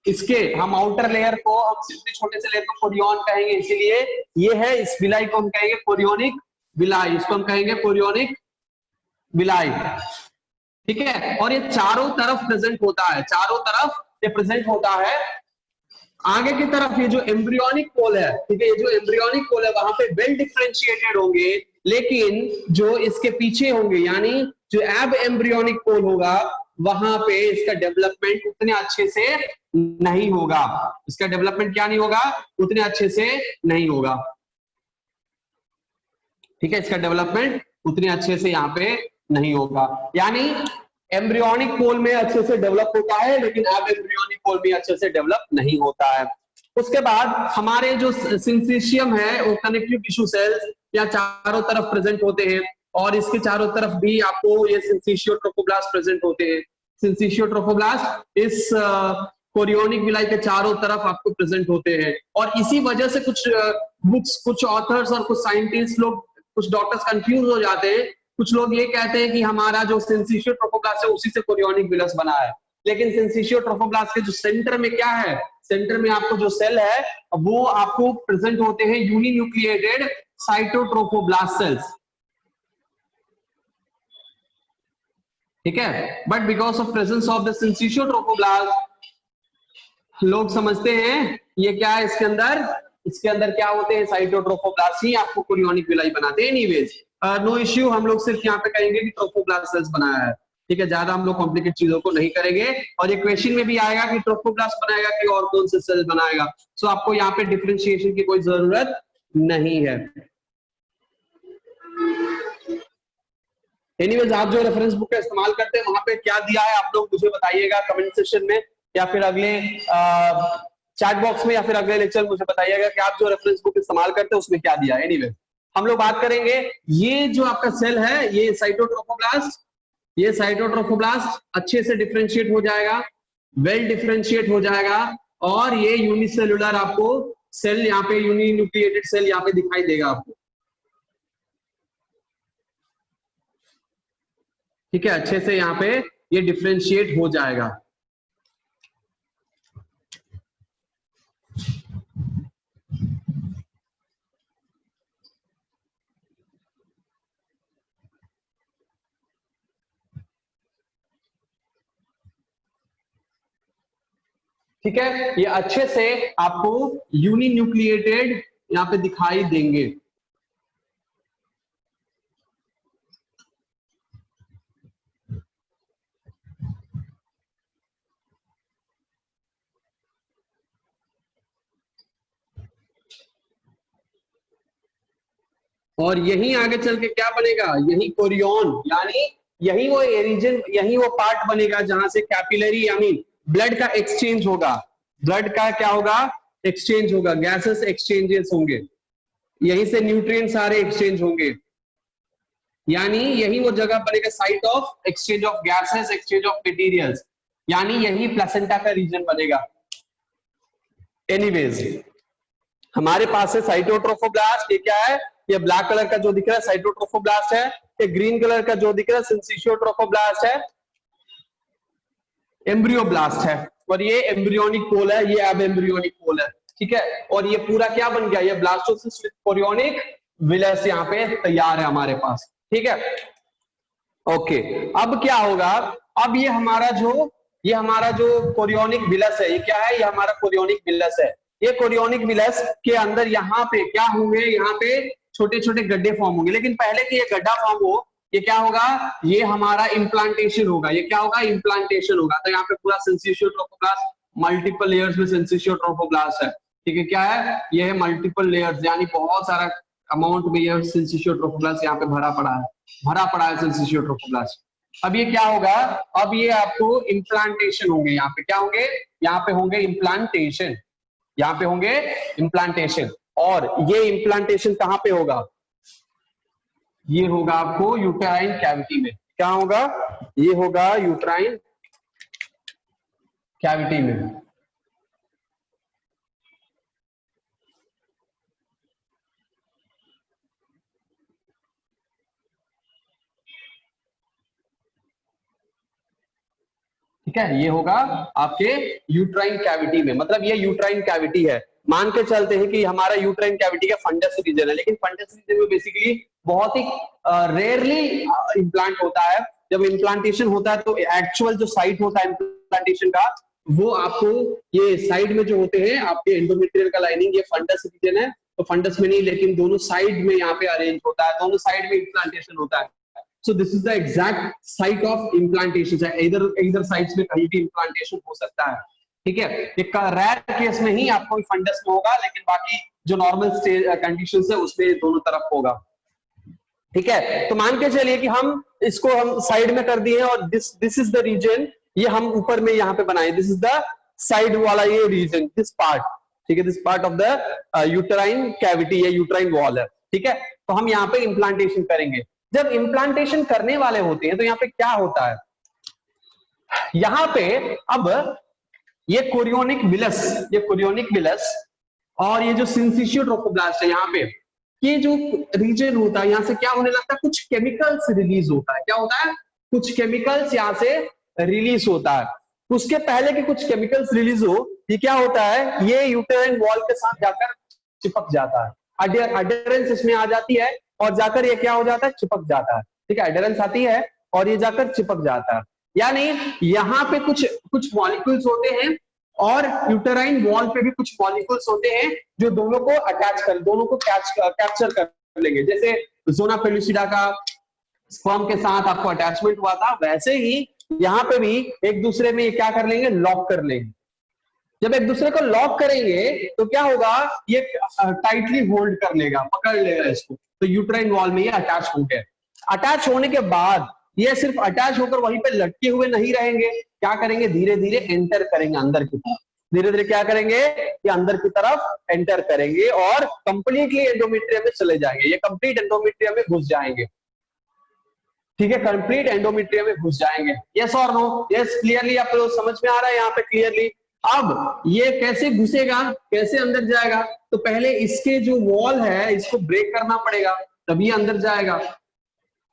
इसके हम आउटर लेयर को हम सिंपली छोटे से लेयर को कोरियोन कहेंगे, इसीलिए ये है, इस विलाई को हम कहेंगे कोरियोनिक विलाई, इसको हम कहेंगे कोरियोनिक विलाई। ठीक है, और ये चारों तरफ प्रेजेंट होता है, चारों तरफ ये प्रेजेंट होता है। आगे की तरफ ये जो एम्ब्रियोनिक पोल है, ठीक है, ये जो एम्ब्रियोनिक पोल है वहां पे वेल डिफरेंशिएटेड होंगे, लेकिन जो इसके पीछे होंगे यानी जो एब एम्ब्रियोनिक पोल होगा वहां पे इसका डेवलपमेंट उतने अच्छे से नहीं होगा, इसका डेवलपमेंट क्या नहीं होगा, उतने अच्छे से नहीं होगा। ठीक है, इसका डेवलपमेंट उतने अच्छे से यहाँ पे नहीं होगा, यानी एम्ब्रियोनिक पोल में अच्छे से डेवलप होता है लेकिन अब एम्ब्रियोनिक पोल में अच्छे से डेवलप नहीं होता है। उसके बाद हमारे जो सिंथेशियम है वो कनेक्टिव टिश्यू सेल्स या चारों तरफ प्रेजेंट होते हैं, और इसके चारों तरफ भी आपको ये सिंथेशियो ट्रोफोब्लास्ट प्रेजेंट होते हैं। सिंथेशियो ट्रोफोब्लास्ट इस कोरियोनिक विलाई के चारों तरफ आपको प्रेजेंट होते हैं, और इसी वजह से कुछ बुक्स, कुछ ऑथर्स और कुछ साइंटिस्ट लोग, कुछ डॉक्टर्स कंफ्यूज हो जाते हैं। कुछ लोग ये कहते हैं कि हमारा जो सिंथेशियो ट्रोफोब्लास्ट है उसी से कोरियोनिक विलस बना है, लेकिन सिंथेशियो ट्रोफोब्लास्ट के जो सेंटर में क्या है, सेंटर में आपको जो सेल है वो आपको प्रेजेंट होते हैं यूनिन्यूक्लिएटेड साइटोट्रोफोब्लास्ट सेल्स। ठीक है, but because of presence of the syncytiotrophoblast लोग समझते हैं ये क्या है, इसके अंदर क्या होते हैं, साइटोट्रोफोब्लास्ट ही आपको कोरियोनिक विलाई बनाते हैं। एनीवेज नो इश्यू, हम लोग सिर्फ यहाँ पे कहेंगे कि ट्रोफोब्लास्ट सेल्स बनाया है। ठीक है, ज्यादा हम लोग कॉम्प्लिकेट चीजों को नहीं करेंगे, और ये क्वेश्चन में भी आएगा कि ट्रोफोब्लास्ट बनाएगा कि और कौन से सेल बनाएगा, सो आपको यहाँ पे डिफरेंशिएशन की कोई जरूरत नहीं है। एनीवेज आप जो रेफरेंस बुक का इस्तेमाल करते हैं वहां पे क्या दिया है आप लोग मुझे बताइएगा कमेंट सेक्शन में, या फिर अगले चैट बॉक्स में, या फिर अगले लेक्चर मुझे बताइएगा कि आप जो रेफरेंस बुक इस्तेमाल करते हैं उसमें क्या दिया है। एनीवेज हम लोग बात करेंगे, ये जो आपका सेल है ये साइटोट्रोफोब्लास्ट, ये साइटोट्रोफोब्लास्ट अच्छे से डिफरेंशिएट हो जाएगा, वेल डिफरेंशिएट हो जाएगा, और ये यूनिसेलुलर आपको सेल यहाँ पे यूनिन्यूक्लिएटेड सेल यहाँ पे दिखाई देगा आपको। ठीक है, अच्छे से यहाँ पे ये डिफरेंशिएट हो जाएगा। ठीक है, ये अच्छे से आपको यूनिन्यूक्लिएटेड यहाँ पे दिखाई देंगे। और यही आगे चल के क्या बनेगा, यही कोरियोन, यानी यही वो रीजन, यही वो पार्ट बनेगा जहां से कैपिलरी यानी ब्लड का एक्सचेंज होगा, ब्लड का क्या होगा, एक्सचेंज होगा, गैसेस एक्सचेंजेस होंगे, यहीं से न्यूट्रिएंट सारे एक्सचेंज होंगे, यानी यही वो जगह बनेगा site of exchange of gases, exchange of materials, यानी यही प्लेसेंटा का रीजन बनेगा। एनीवेज हमारे पास है साइटोट्रोफोब्लास्ट, ये क्या है, ये ब्लैक कलर का जो दिख रहा है साइटोट्रोफोब्लास्ट है, ये ग्रीन कलर का जो दिख रहा है सिंथेशियोट्रोफोब्लास्ट है, एम्ब्रियोब्लास्ट है, और ये एम्ब्रियोनिक पोल है, ये अब एम्ब्रियोनिक पोल है। ठीक है, और ये पूरा क्या बन गया, ये ब्लास्टोसिस्ट विद कोरियोनिक विलस यहाँ पे तैयार है हमारे पास। ठीक है, ओके, अब क्या होगा, अब ये हमारा जो कोरियोनिक विलस है, ये क्या है, ये हमारा कोरियोनिक विलस है। ये कोरियोनिक विलस के अंदर यहाँ पे क्या होंगे, यहाँ पे छोटे छोटे गड्ढे फॉर्म होंगे, लेकिन पहले कि ये गड्ढा फॉर्म हो, ये क्या होगा, ये हमारा इम्प्लांटेशन होगा, ये क्या होगा, इम्प्लांटेशन होगा। तो यहाँ पे पूरा सिंथेशियोट्रोफोब्लास्ट मल्टीपल लेयर्स में सिंथेशियोट्रोफोब्लास्ट है। ठीक है, क्या है, ये है मल्टीपल लेयर्स, यानी बहुत सारा अमाउंट में ये सिंथेशियोट्रोफोब्लास्ट यहाँ पे भरा पड़ा है सिंथेशियोट्रोफोब्लास्ट। अब ये क्या होगा, अब ये आपको इम्प्लांटेशन होंगे, यहाँ पे क्या होंगे, यहाँ पे होंगे इम्प्लांटेशन, यहाँ पे होंगे इम्प्लांटेशन, और ये इम्प्लांटेशन कहाँ पे होगा, ये होगा आपको यूटेराइन कैविटी में। क्या होगा, ये होगा यूटेराइन कैविटी में। ठीक है, ये होगा आपके यूट्राइन कैविटी में, मतलब ये यूट्राइन कैविटी है। मान के चलते हैं कि हमारा यूट्राइन कैविटी का फंडस रीजन है, लेकिन फंडस रीजन में बेसिकली बहुत ही रेयरली इम्प्लांट होता है। जब इम्प्लांटेशन होता है तो एक्चुअल जो साइट होता है इम्प्लांटेशन का, वो आपको ये साइड में जो होते हैं आपके एंडोमेट्रियल का लाइनिंग, ये फंडस रीजन है, तो फंडस में नहीं लेकिन दोनों साइड में यहाँ पे अरेंज होता है, दोनों साइड में इम्प्लांटेशन होता है। So this is the exact site of implantation. इधर साइड्स में कहीं भी इम्प्लांटेशन हो सकता है, ठीक है। एक रेयर केस में ही आपको फंडस में होगा, लेकिन बाकी जो नॉर्मल कंडीशंस है उसमें दोनों तरफ होगा, ठीक है। तो मान के चलिए कि हम इसको हम साइड में कर दिए और दिस इज द रीजन, ये हम ऊपर में यहाँ पे बनाए, दिस इज द साइड वाला ये रीजन, दिस पार्ट, ठीक है, this part of the uterine cavity या यूट्राइन वॉल है, ठीक है। तो हम यहाँ पे इम्प्लांटेशन करेंगे। जब इम्प्लांटेशन करने वाले होते हैं तो यहाँ पे क्या होता है, यहाँ पे अब ये कोरियोनिक विलस और ये जो सिंसिशियो ट्रोफोब्लास्ट है, यहाँ पे ये जो रीजन होता है, यहाँ से क्या होने लगता है, कुछ केमिकल्स रिलीज होता है। क्या होता है, कुछ केमिकल्स यहाँ से रिलीज होता है। उसके पहले कि कुछ केमिकल्स रिलीज हो, ये क्या होता है, ये यूटेराइन वॉल के साथ जाकर चिपक जाता है, अडेरेंस इसमें आ जाती है और जाकर ये क्या हो जाता है, चिपक जाता है, ठीक है। एडहेरेंस आती है और ये जाकर चिपक जाता है, यानी यहाँ पे कुछ मॉलिक्यूल्स होते हैं और यूटेराइन वॉल पे भी कुछ मॉलिक्यूल्स होते हैं जो दोनों को कैप्चर कर लेंगे। जैसे जोना पेलुसिडा का स्पर्म के साथ आपको अटैचमेंट हुआ था, वैसे ही यहाँ पे भी एक दूसरे में क्या कर लेंगे, लॉक कर लेंगे। जब एक दूसरे को लॉक करेंगे तो क्या होगा, ये टाइटली होल्ड कर लेगा, पकड़ लेगा इसको, तो यूट्राइन वॉल में ये अटैच हो गए। अटैच होने के बाद ये सिर्फ अटैच होकर वहीं पे लटके हुए नहीं रहेंगे, क्या करेंगे, धीरे धीरे एंटर करेंगे अंदर की तरफ, धीरे धीरे क्या करेंगे, ये अंदर की तरफ एंटर करेंगे और कंप्लीटली एंडोमेट्रियम में चले जाएंगे, ये कंप्लीट एंडोमेट्रियम में घुस जाएंगे, ठीक है, कंप्लीट एंडोमेट्रियम में घुस जाएंगे। यस और नो, यस, क्लियरली आप लोग समझ में आ रहा है यहाँ पे क्लियरली। अब ये कैसे घुसेगा, कैसे अंदर जाएगा, तो पहले इसके जो वॉल है इसको ब्रेक करना पड़ेगा, तभी अंदर जाएगा।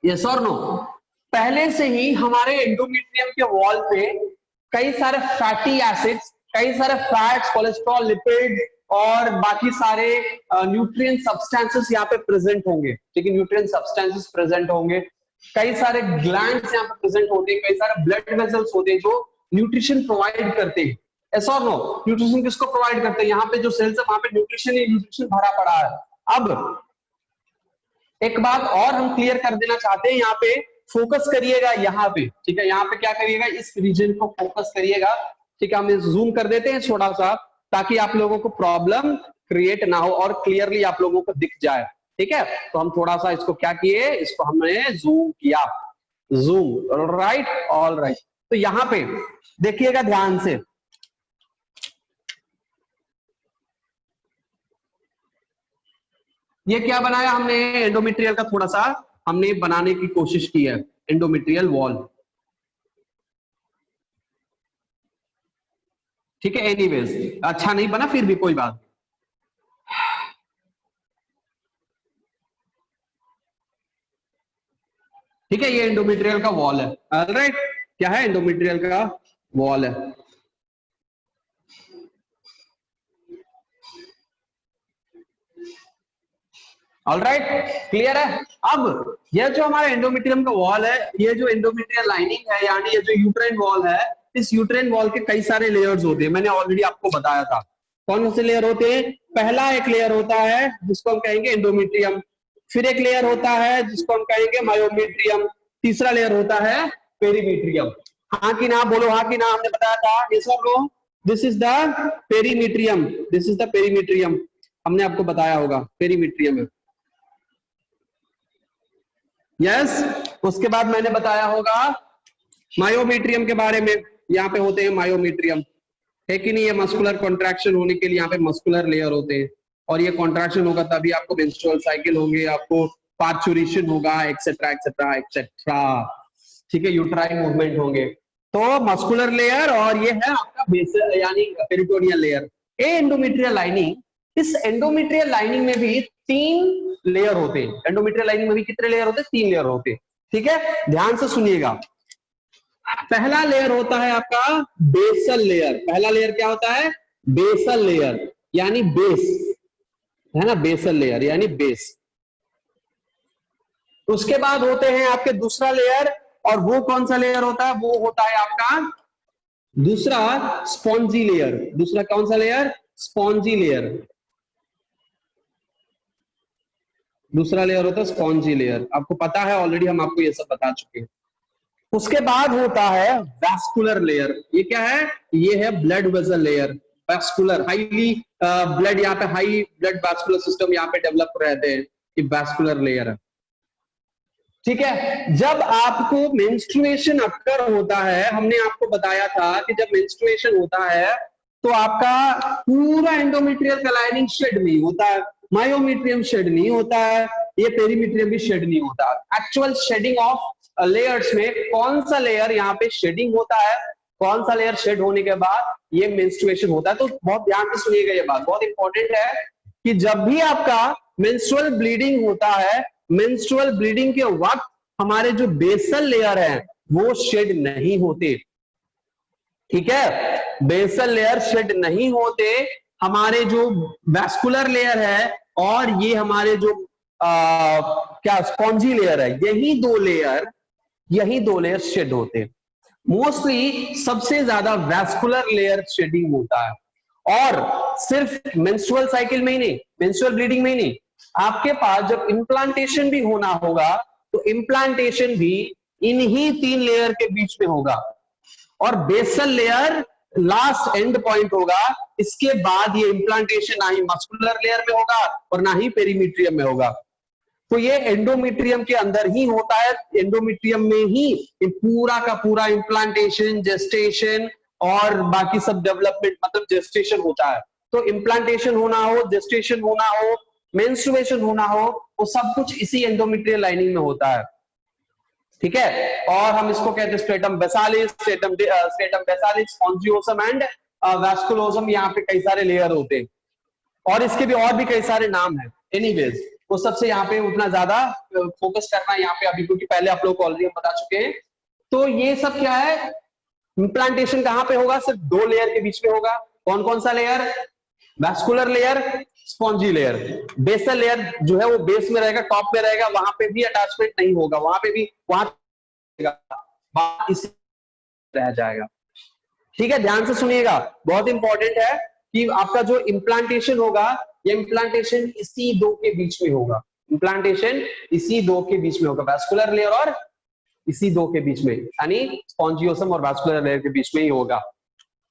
यस और नो, पहले से ही हमारे एंडोमेट्रियम के वॉल पे कई सारे फैटी एसिड्स, कई सारे फैट्स, कोलेस्ट्रॉल, लिपिड और बाकी सारे न्यूट्रिएंट सब्सटेंसेस यहाँ पे प्रेजेंट होंगे, ठीक है, न्यूट्रिएंट सब्सटेंसेस प्रेजेंट होंगे, कई सारे ग्लैंड्स यहाँ पे प्रेजेंट होते हैं, कई सारे ब्लड वेसल्स होते हैं जो न्यूट्रिशन प्रोवाइड करते हैं। ऐसा और नो, न्यूट्रिशन किसको प्रोवाइड करते हैं, यहाँ पे जो सेल्स है वहां पे न्यूट्रिशन भरा पड़ा है। अब एक बात और हम क्लियर कर देना चाहते हैं, यहाँ पे फोकस करिएगा, यहाँ पे, ठीक है, यहाँ पे क्या करिएगा, इस रीजन को फोकस करिएगा, ठीक है। हम जूम कर देते हैं थोड़ा सा ताकि आप लोगों को प्रॉब्लम क्रिएट ना हो और क्लियरली आप लोगों को दिख जाए, ठीक है। तो हम थोड़ा सा इसको क्या किए, इसको हमने जूम किया, जूम, राइट, ऑल राइट। तो यहाँ पे देखिएगा ध्यान से, ये क्या बनाया हमने, एंडोमेट्रियल का थोड़ा सा हमने बनाने की कोशिश की है, एंडोमेट्रियल वॉल, ठीक है। एनीवेज अच्छा नहीं बना, फिर भी कोई बात, ठीक है, ये एंडोमेट्रियल का वॉल है, ऑलराइट। क्या है, एंडोमेट्रियल का वॉल है, ऑलराइट, क्लियर है। अब यह जो हमारा एंडोमेट्रियम का वॉल है, ये जो एंडोमेट्रियल लाइनिंग है, यानी ये जो यूट्राइन वॉल है, इस यूट्राइन वॉल के कई सारे लेयर्स होते हैं, मैंने ऑलरेडी आपको बताया था। कौन से लेयर होते हैं, पहला एक लेयर होता है जिसको हम कहेंगे एंडोमेट्रियम, फिर एक लेयर होता है जिसको हम कहेंगे मायोमेट्रियम, तीसरा लेयर होता है पेरीमेट्रियम। हाँ कि ना, बोलो हाँ कि ना, हमने बताया था, ये सब लोग, this is the perimetrium, this is the perimetrium, हमने आपको बताया होगा, पेरीमेट्रियम है, यस। उसके बाद मैंने बताया होगा मायोमेट्रियम के बारे में, यहाँ पे होते हैं मायोमेट्रियम, है कि नहीं, ये मस्कुलर कॉन्ट्रैक्शन होने के लिए यहाँ पे मस्कुलर लेयर होते हैं, और ये कॉन्ट्रैक्शन होगा तभी आपको मेंस्ट्रुअल साइकिल होंगे, आपको पार्चुरेशन होगा, एक्सेट्रा एक्सेट्रा एक्सेट्रा, ठीक है, यूट्राइन मूवमेंट होंगे। तो मस्कुलर लेयर और ये है आपका बेसल यानी पेरिटोनियल लेयर। एंडोमेट्रियल लाइनिंग, इस एंडोमेट्रियल लाइनिंग में भी 3 लेयर होते हैं, एंडोमेट्रियल लाइनिंग में भी कितने लेयर होते हैं, 3 लेयर होते हैं, ठीक है। ध्यान से सुनिएगा, पहला लेयर होता है आपका बेसल लेयर। पहला लेयर क्या होता है? बेसल लेयर यानी बेस, है ना, बेसल लेयर यानी बेस। उसके बाद होते हैं आपके दूसरा लेयर, और वो कौन सा लेयर होता है? वो होता है आपका दूसरा स्पॉन्जी लेयर। दूसरा कौन सा लेयर? Spongy layer. दूसरा लेयर होता है स्पॉन्जी लेयर, आपको पता है ऑलरेडी, हम आपको ये सब बता चुके हैं। उसके बाद होता है वैस्कुलर लेयर। ये क्या है? ये है blood vessel layer. Vascular, highly blood, यहाँ पे हाई ब्लड वैस्कुलर सिस्टम यहाँ पे डेवलप रहते हैं, ये वैस्कुलर लेयर है। ठीक है, जब आपको मेंस्ट्रुएशन अक्कर होता है, हमने आपको बताया था कि जब मेंस्ट्रुएशन होता है तो आपका पूरा एंडोमेट्रियल का लाइनिंग शेड नहीं होता है, मायोमेट्रियम शेड नहीं होता है, ये पेरीमेट्रियम भी शेड नहीं होता। एक्चुअल शेडिंग ऑफ लेयर्स में कौन सा लेयर यहाँ पे शेडिंग होता है, कौन सा लेयर शेड होने के बाद ये मेंस्ट्रुएशन होता है। तो बहुत ध्यान से सुनिएगा, ये बात बहुत इंपॉर्टेंट है कि जब भी आपका मेंस्ट्रुअल ब्लीडिंग होता है, मेंस्ट्रुअल ब्लीडिंग के वक्त हमारे जो बेसल लेयर है वो शेड नहीं होते। ठीक है, बेसल लेयर शेड नहीं होते। हमारे जो वैस्कुलर लेयर है और ये हमारे जो क्या स्पॉन्जी लेयर है, यही दो लेयर शेड होते। मोस्टली सबसे ज्यादा वैस्कुलर लेयर शेडिंग होता है। और सिर्फ मेंस्ट्रुअल साइकिल में ही नहीं, मेंस्ट्रुअल ब्लीडिंग में ही नहीं, आपके पास जब इम्प्लांटेशन भी होना होगा तो इम्प्लांटेशन भी इन्हीं 3 लेयर के बीच में होगा, और basal layer last end point होगा। इसके बाद ये इम्प्लांटेशन ना ही मस्कुलर लेयर में होगा और ना ही पेरीमीट्रियम में होगा। तो ये एंडोमेट्रियम के अंदर ही होता है, एंडोमेट्रियम में ही पूरा का पूरा इम्प्लांटेशन, जेस्टेशन और बाकी सब डेवलपमेंट, मतलब जेस्टेशन होता है। तो इम्प्लांटेशन होना हो, जेस्टेशन होना हो, मेंस्ट्रुएशन होना हो, वो सब कुछ इसी एंडोमेट्रियल लाइनिंग में होता है। ठीक है, और हम इसको कहते हैं stratum basalis, stratum basalis, spongiosum and vasculosum. यहाँ पे कई सारे लेयर होते हैं और इसके भी और भी कई सारे नाम है। एनीवेज, वो सबसे यहाँ पे उतना ज्यादा फोकस करना यहाँ पे अभी, क्योंकि पहले आप लोग को ऑलरेडी हम बता चुके हैं। तो ये सब क्या है, इम्प्लांटेशन कहां पे होगा? सिर्फ 2 लेयर के बीच में होगा। कौन कौन सा layer? Vascular layer, spongy layer. Basal layer जो है वो बेस में रहेगा, टॉप में रहेगा, वहां पे भी अटैचमेंट नहीं होगा, वहां पे भी वहां रह जाएगा। ठीक है, ध्यान से सुनिएगा, बहुत इंपॉर्टेंट है कि आपका जो इम्प्लांटेशन होगा, ये इम्प्लांटेशन इसी 2 के बीच में होगा। इम्प्लांटेशन इसी 2 के बीच में होगा, वैस्कुलर लेयर और इसी 2 के बीच में, यानी स्पॉन्जियोसम और वैस्कुलर लेयर के बीच में ही होगा।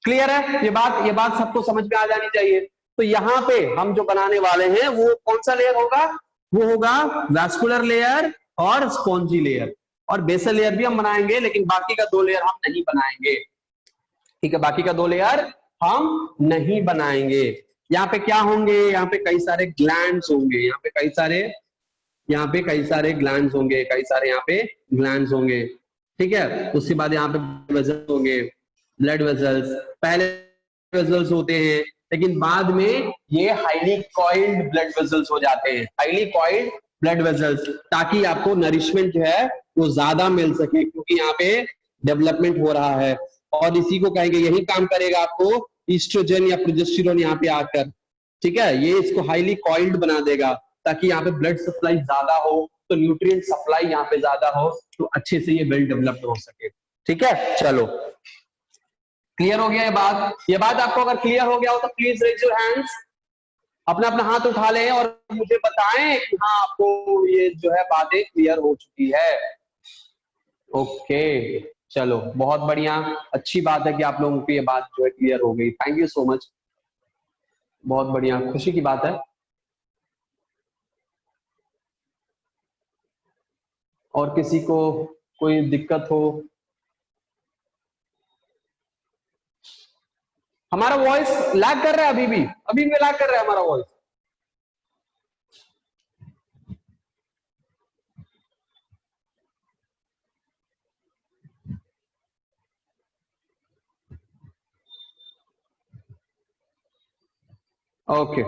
क्लियर है? ये बात सबको समझ में आ जानी चाहिए। तो यहाँ पे हम जो बनाने वाले हैं वो कौन सा लेयर होगा? वो होगा वैस्कुलर लेयर और स्पॉन्जी लेयर, और बेसल लेयर भी हम बनाएंगे, लेकिन बाकी का 2 लेयर हम नहीं बनाएंगे। ठीक है, बाकी का 2 लेयर हम नहीं बनाएंगे। यहाँ पे क्या होंगे? यहाँ पे कई सारे ग्लैंड्स होंगे, यहाँ पे कई सारे ग्लैंड्स होंगे, कई सारे यहाँ पे ग्लैंड्स होंगे। ठीक है, उसके बाद यहाँ पे वेसल्स होंगे, ब्लड वेसल्स। पहले वेसल्स होते हैं, लेकिन बाद में ये हाईली कॉइल्ड ब्लड वेसल्स हो जाते हैं, हाईली कॉइल्ड ब्लड वेसल्स, ताकि आपको नरिशमेंट जो है वो ज्यादा मिल सके, क्योंकि यहाँ पे डेवलपमेंट हो रहा है। और इसी को कहेंगे, यही काम करेगा आपको ईस्ट्रोजन या प्रोजेस्टेरोन यहाँ पे आकर। ठीक है, ये इसको हाईली कॉइल्ड बना देगा, ताकि यहाँ पे ब्लड सप्लाई ज्यादा हो, तो न्यूट्रिएंट सप्लाई यहाँ पे ज्यादा हो, तो अच्छे से ये वेल डेवलप्ड हो सके। ठीक है, चलो क्लियर हो गया ये बात आपको अगर क्लियर हो गया हो तो प्लीज रेज योर हैंड्स, अपना अपना हाथ उठा लें और मुझे बताएं कि हाँ आपको ये जो है बातें क्लियर हो चुकी है। ओके, चलो बहुत बढ़िया, अच्छी बात है कि आप लोगों की ये बात जो है क्लियर हो गई। थैंक यू सो मच, बहुत बढ़िया, खुशी की बात है। और किसी को कोई दिक्कत हो? हमारा वॉइस लैग कर रहा है, अभी भी लैग कर रहा है हमारा वॉइस? ओके,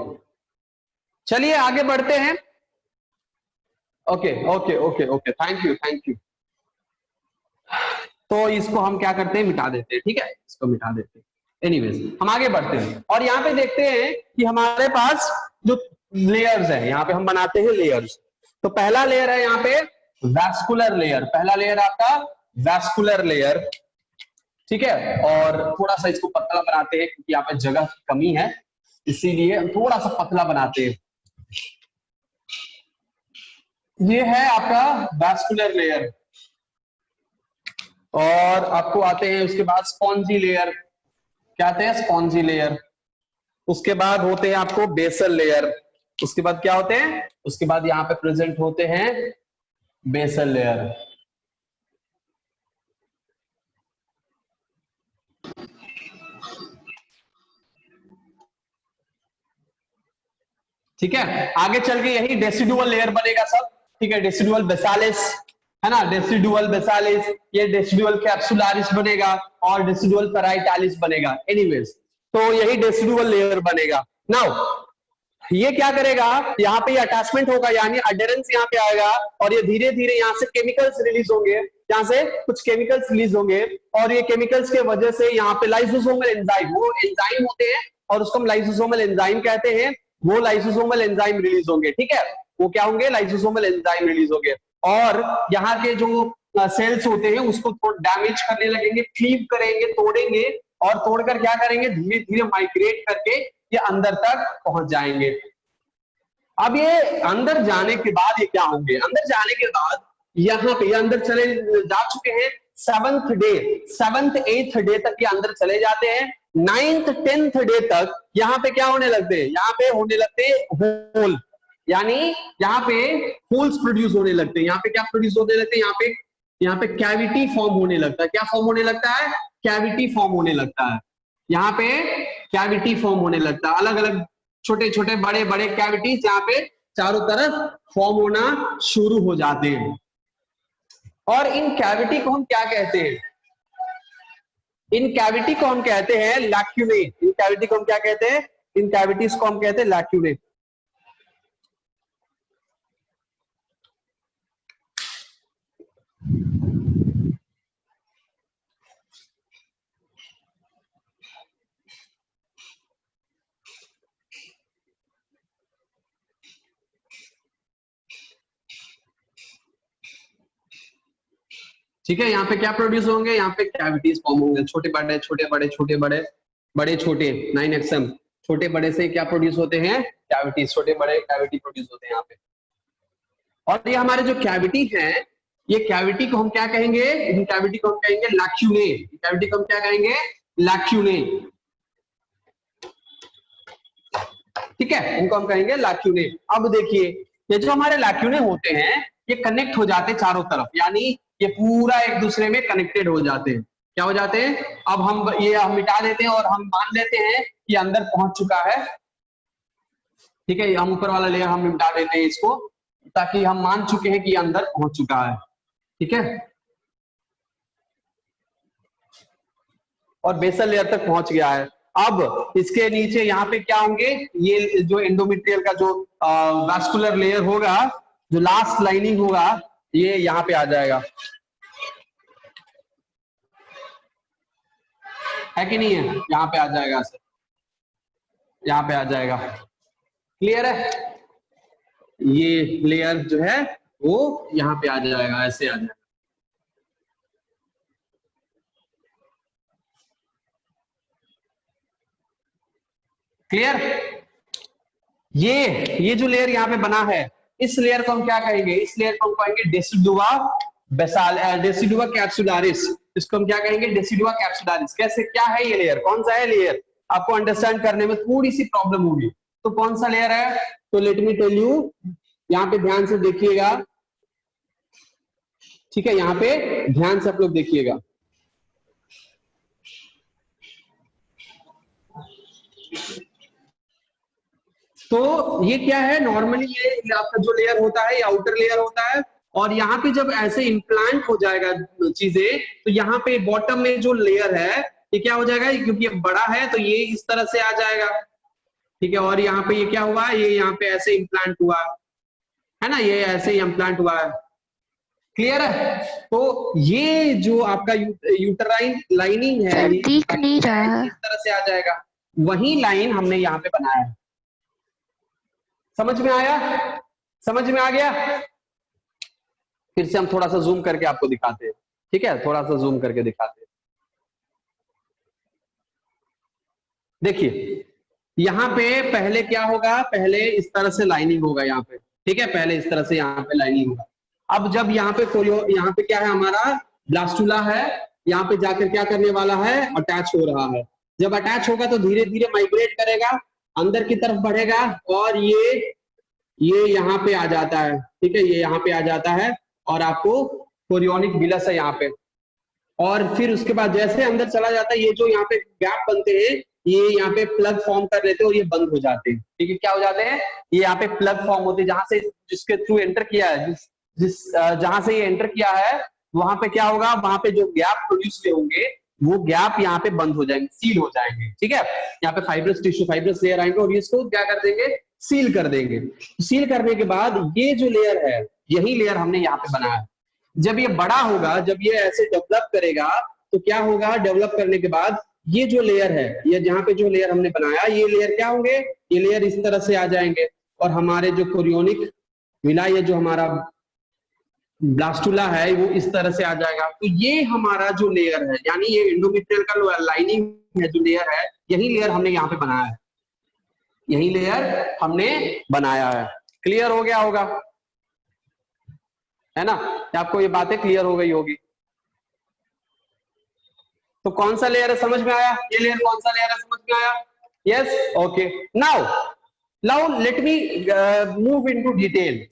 चलिए आगे बढ़ते हैं। Okay okay okay okay, thank you. तो इसको हम क्या करते हैं, मिटा देते हैं, ठीक है, इसको मिटा देते हैं। एनीवेज हम आगे बढ़ते हैं और यहाँ पे देखते हैं कि हमारे पास जो लेयर्स है, यहाँ पे हम बनाते हैं लेयर्स। तो पहला लेयर है यहाँ पे वैस्कुलर लेयर, पहला लेयर आपका वैस्कुलर लेयर, ठीक है। और थोड़ा सा इसको पतला बनाते हैं क्योंकि यहाँ पे जगह की कमी है, इसीलिए हम थोड़ा सा पतला बनाते हैं। ये है आपका वैस्कुलर लेयर। और आपको आते हैं उसके बाद स्पॉन्जी लेयर, क्या आते हैं, स्पॉन्जी लेयर। उसके बाद होते हैं आपको बेसल लेयर। उसके बाद क्या होते हैं, उसके बाद यहाँ पे प्रेजेंट होते हैं बेसल लेयर। ठीक है, आगे चल के यही डेसिडुअल लेयर बनेगा सब, ठीक है। डेसिडुअल बेसालिस है ना, डेसिडुअल बेसालिस, ये डेसिडुअल कैप्सुलारिस बनेगा और डेसिडुअल पैराइटालिस बनेगा। एनीवेज तो यही डेसिडुअल लेयर बनेगा। नाउ ये क्या करेगा, यहाँ पे अटैचमेंट होगा, यानी अडेरेंस यहाँ पे आएगा और ये धीरे धीरे यहाँ से केमिकल्स रिलीज होंगे, यहाँ से कुछ केमिकल्स रिलीज होंगे और ये केमिकल्स के वजह से यहाँ पे लाइसोसोमल एंजाइम, वो एंजाइम होते हैं और उसको हम लाइसोसोमल एंजाइम कहते हैं, वो लाइसोसोमल एंजाइम रिलीज होंगे, ठीक है। वो क्या होंगे, लाइसोसोमल एंजाइम रिलीज होंगे और यहाँ के जो सेल्स होते हैं उसको थोड़ा डैमेज करने लगेंगे, क्लीव करेंगे, तोड़ेंगे और तोड़कर क्या करेंगे, धीरे धीरे माइग्रेट करके ये अंदर तक पहुंच जाएंगे। अब ये अंदर जाने के बाद ये क्या होंगे, अंदर जाने के बाद यहाँ पे ये अंदर चले जा चुके हैं, 7th day 7th 8th day तक ये अंदर चले जाते हैं। 9th 10th डे तक यहाँ पे क्या होने लगते हैं, यहाँ पे होने लगते हैं होल, यानी यहाँ पे होल्स प्रोड्यूस होने लगते हैं। यहाँ पे क्या प्रोड्यूस होने लगते हैं, यहाँ पे कैविटी फॉर्म होने लगता है। क्या फॉर्म होने लगता है, कैविटी फॉर्म होने लगता है। यहाँ पे कैविटी फॉर्म होने लगता है, अलग अलग छोटे छोटे बड़े बड़े कैविटीज यहाँ पे चारों तरफ फॉर्म होना शुरू हो जाते हैं। और इन कैविटी को हम क्या कहते हैं, इन कैविटी को हम कहते हैं लैक्यूने। इन कैविटी को हम क्या कहते हैं, इन कैविटीज को हम कहते हैं लैक्यूने। ठीक है, यहाँ पे क्या प्रोड्यूस होंगे, यहाँ पे कैविटीज फॉर्म होंगे, छोटे बड़े छोटे बड़े छोटे बड़े बड़े छोटे 9xm, छोटे बड़े से क्या प्रोड्यूस होते हैं, कैविटीज, छोटे बड़े कैविटी प्रोड्यूस होते हैं यहाँ पे। और ये हमारे जो कैविटी है, ये कैविटी को हम क्या कहेंगे, इन कैविटी को हम कहेंगे लैक्यूने। कैविटी को हम क्या कहेंगे, लैक्यूने, ठीक है, इनको हम कहेंगे लैक्यूने। अब देखिए ये जो हमारे लैक्यूने होते हैं ये कनेक्ट हो जाते हैं चारों तरफ, यानी ये पूरा एक दूसरे में कनेक्टेड हो जाते हैं। क्या हो जाते हैं, अब हम ये हम मिटा देते हैं और हम मान लेते हैं कि अंदर पहुंच चुका है, ठीक है। हम ऊपर वाला लेयर हम मिटा देते हैं इसको, ताकि हम मान चुके हैं कि अंदर पहुंच चुका है, ठीक है। और बेसल लेयर तक पहुंच गया है। अब इसके नीचे यहाँ पे क्या होंगे, ये जो एंडोमेट्रियल का जो वैस्कुलर लेयर होगा, जो लास्ट लाइनिंग होगा, ये यहाँ पे आ जाएगा, है कि नहीं है, यहाँ पे आ जाएगा सर, यहाँ पे आ जाएगा। क्लियर है, ये लेयर जो है वो यहाँ पे आ जाएगा, ऐसे आ जाएगा। क्लियर, ये जो लेयर यहाँ पे बना है, इस लेयर को हम क्या कहेंगे, इस लेयर को हम कहेंगे डेसिडुआ बेसाल, डेसिडुआ कैप्सुलारिस। इसको हम क्या कहेंगे, डेसिडुआ कैप्सुलारिस। कैसे, क्या है ये लेयर, कौन सा है लेयर, आपको अंडरस्टैंड करने में थोड़ी सी प्रॉब्लम होगी। तो कौन सा लेयर है, तो लेट मी टेल यू, यहाँ पे ध्यान से देखिएगा, ठीक है, यहाँ पे ध्यान से आप लोग देखिएगा। तो ये क्या है, नॉर्मली ये आपका जो लेयर होता है ये आउटर लेयर होता है, और यहाँ पे जब ऐसे इम्प्लांट हो जाएगा चीजें, तो यहाँ पे बॉटम में जो लेयर है ये क्या हो जाएगा, क्योंकि ये बड़ा है तो ये इस तरह से आ जाएगा, ठीक है। और यहाँ पे ये क्या हुआ, ये यहाँ पे ऐसे इम्प्लांट हुआ है ना, ये ऐसे ही इम्प्लांट हुआ है, क्लियर है? तो ये जो आपका यूटराइन लाइनिंग है, सर ये दिख नहीं रहा। इस तरह से आ जाएगा। वही लाइन हमने यहाँ पे बनाया है। समझ में आया? समझ में आ गया? फिर से हम थोड़ा सा जूम करके आपको दिखाते हैं, ठीक है? थोड़ा सा जूम करके दिखाते हैं। देखिए यहाँ पे पहले क्या होगा, पहले इस तरह से लाइनिंग होगा यहाँ पे, ठीक है? पहले इस तरह से यहाँ पे लाइनिंग होगा। अब जब यहाँ पे यहाँ पे क्या है, हमारा ब्लास्टुला है, यहाँ पे जाकर क्या करने वाला है, अटैच हो रहा है। जब अटैच होगा तो धीरे धीरे माइग्रेट करेगा, अंदर की तरफ बढ़ेगा, और ये यहाँ पे आ जाता है, ठीक है? ये यहाँ पे आ जाता है, और आपको कोरियोनिक विलस है यहाँ पे। और फिर उसके बाद जैसे अंदर चला जाता है, ये जो यहाँ पे गैप बनते हैं, ये यहाँ पे प्लग फॉर्म कर लेते हैं और ये बंद हो जाते हैं, ठीक है? क्या हो जाते हैं? ये यहाँ पे प्लग फॉर्म होते हैं, जहां से जिसके थ्रू एंटर किया है, जहां से ये एंटर किया है, वहां पे क्या होगा, वहां पे जो गैप प्रोड्यूस हुए होंगे, वो गैप यहाँ पे बंद हो जाएंगे, सील हो जाएंगे, ठीक है? यहाँ पे फाइब्रस टिश्यू, फाइब्रस लेयर आएंगे और इसको क्या कर देंगे, सील कर देंगे। सील करने के बाद ये जो लेयर है, यही लेयर हमने यहाँ पे बनाया है। जब ये बड़ा होगा, जब ये ऐसे डेवलप करेगा, तो क्या होगा, डेवलप करने के बाद ये जो लेयर है, ये जहां पे जो लेयर हमने बनाया, ये लेयर क्या होंगे, ये लेयर इस तरह से आ जाएंगे, और हमारे जो कोरियोनिक विला, ये जो हमारा ब्लास्टुला है, वो इस तरह से आ जाएगा। तो ये हमारा जो लेयर है, यानी ये एंडोमेट्रियल का लाइनिंग है, जो लेयर है, यही लेयर हमने यहाँ पे बनाया है, यही लेयर हमने बनाया है। क्लियर हो गया होगा, है ना? आपको ये बातें क्लियर हो गई होगी। तो कौन सा लेयर है, समझ में आया? ये लेयर कौन सा लेयर है, समझ में आया? Yes, okay. Now let me move into detail.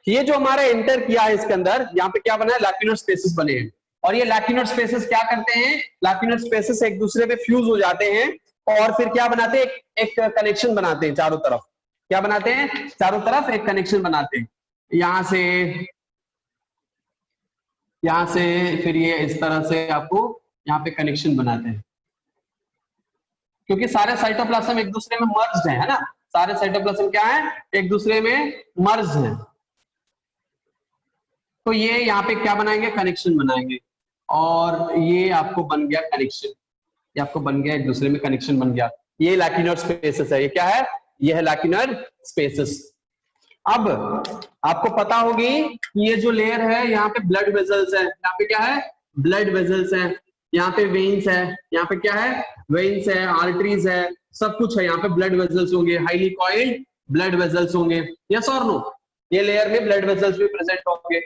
ये जो हमारा एंटर किया है इसके अंदर, यहाँ पे क्या बना है, लैक्यूनर स्पेसेस बने हैं, और ये लैक्यूनर स्पेसेस क्या करते हैं, लैक्यूनर स्पेसेस एक दूसरे पे फ्यूज हो जाते हैं, और फिर क्या बनाते हैं, एक कनेक्शन बनाते हैं चारों तरफ। क्या बनाते हैं? चारों तरफ एक कनेक्शन बनाते हैं, यहां से फिर ये इस तरह से आपको यहाँ पे कनेक्शन बनाते हैं, क्योंकि सारे साइटोप्लाज्म एक दूसरे में मर्ज्ड है ना? सारे साइटोप्लाज्म क्या है, एक दूसरे में मर्ज है। तो ये यहाँ पे क्या बनाएंगे, कनेक्शन बनाएंगे, और ये आपको बन गया कनेक्शन, ये आपको बन गया, एक दूसरे में कनेक्शन बन गया। ये लैक्यूनर स्पेसेस है, ये क्या है, ये है लैक्यूनर स्पेसेस। अब आपको पता होगी कि ये जो लेयर है, यहाँ पे ब्लड वेजल्स है, यहाँ पे क्या है, ब्लड वेजल्स है, यहाँ पे वेन्स है, यहाँ पे क्या है, वेन्स है, आर्टरीज है, सब कुछ है। यहाँ पे ब्लड वेजल्स होंगे, हाईली कॉइल्ड ब्लड वेजल्स होंगे, यस और नो? ये लेयर में ब्लड वेजल्स भी प्रेजेंट होंगे।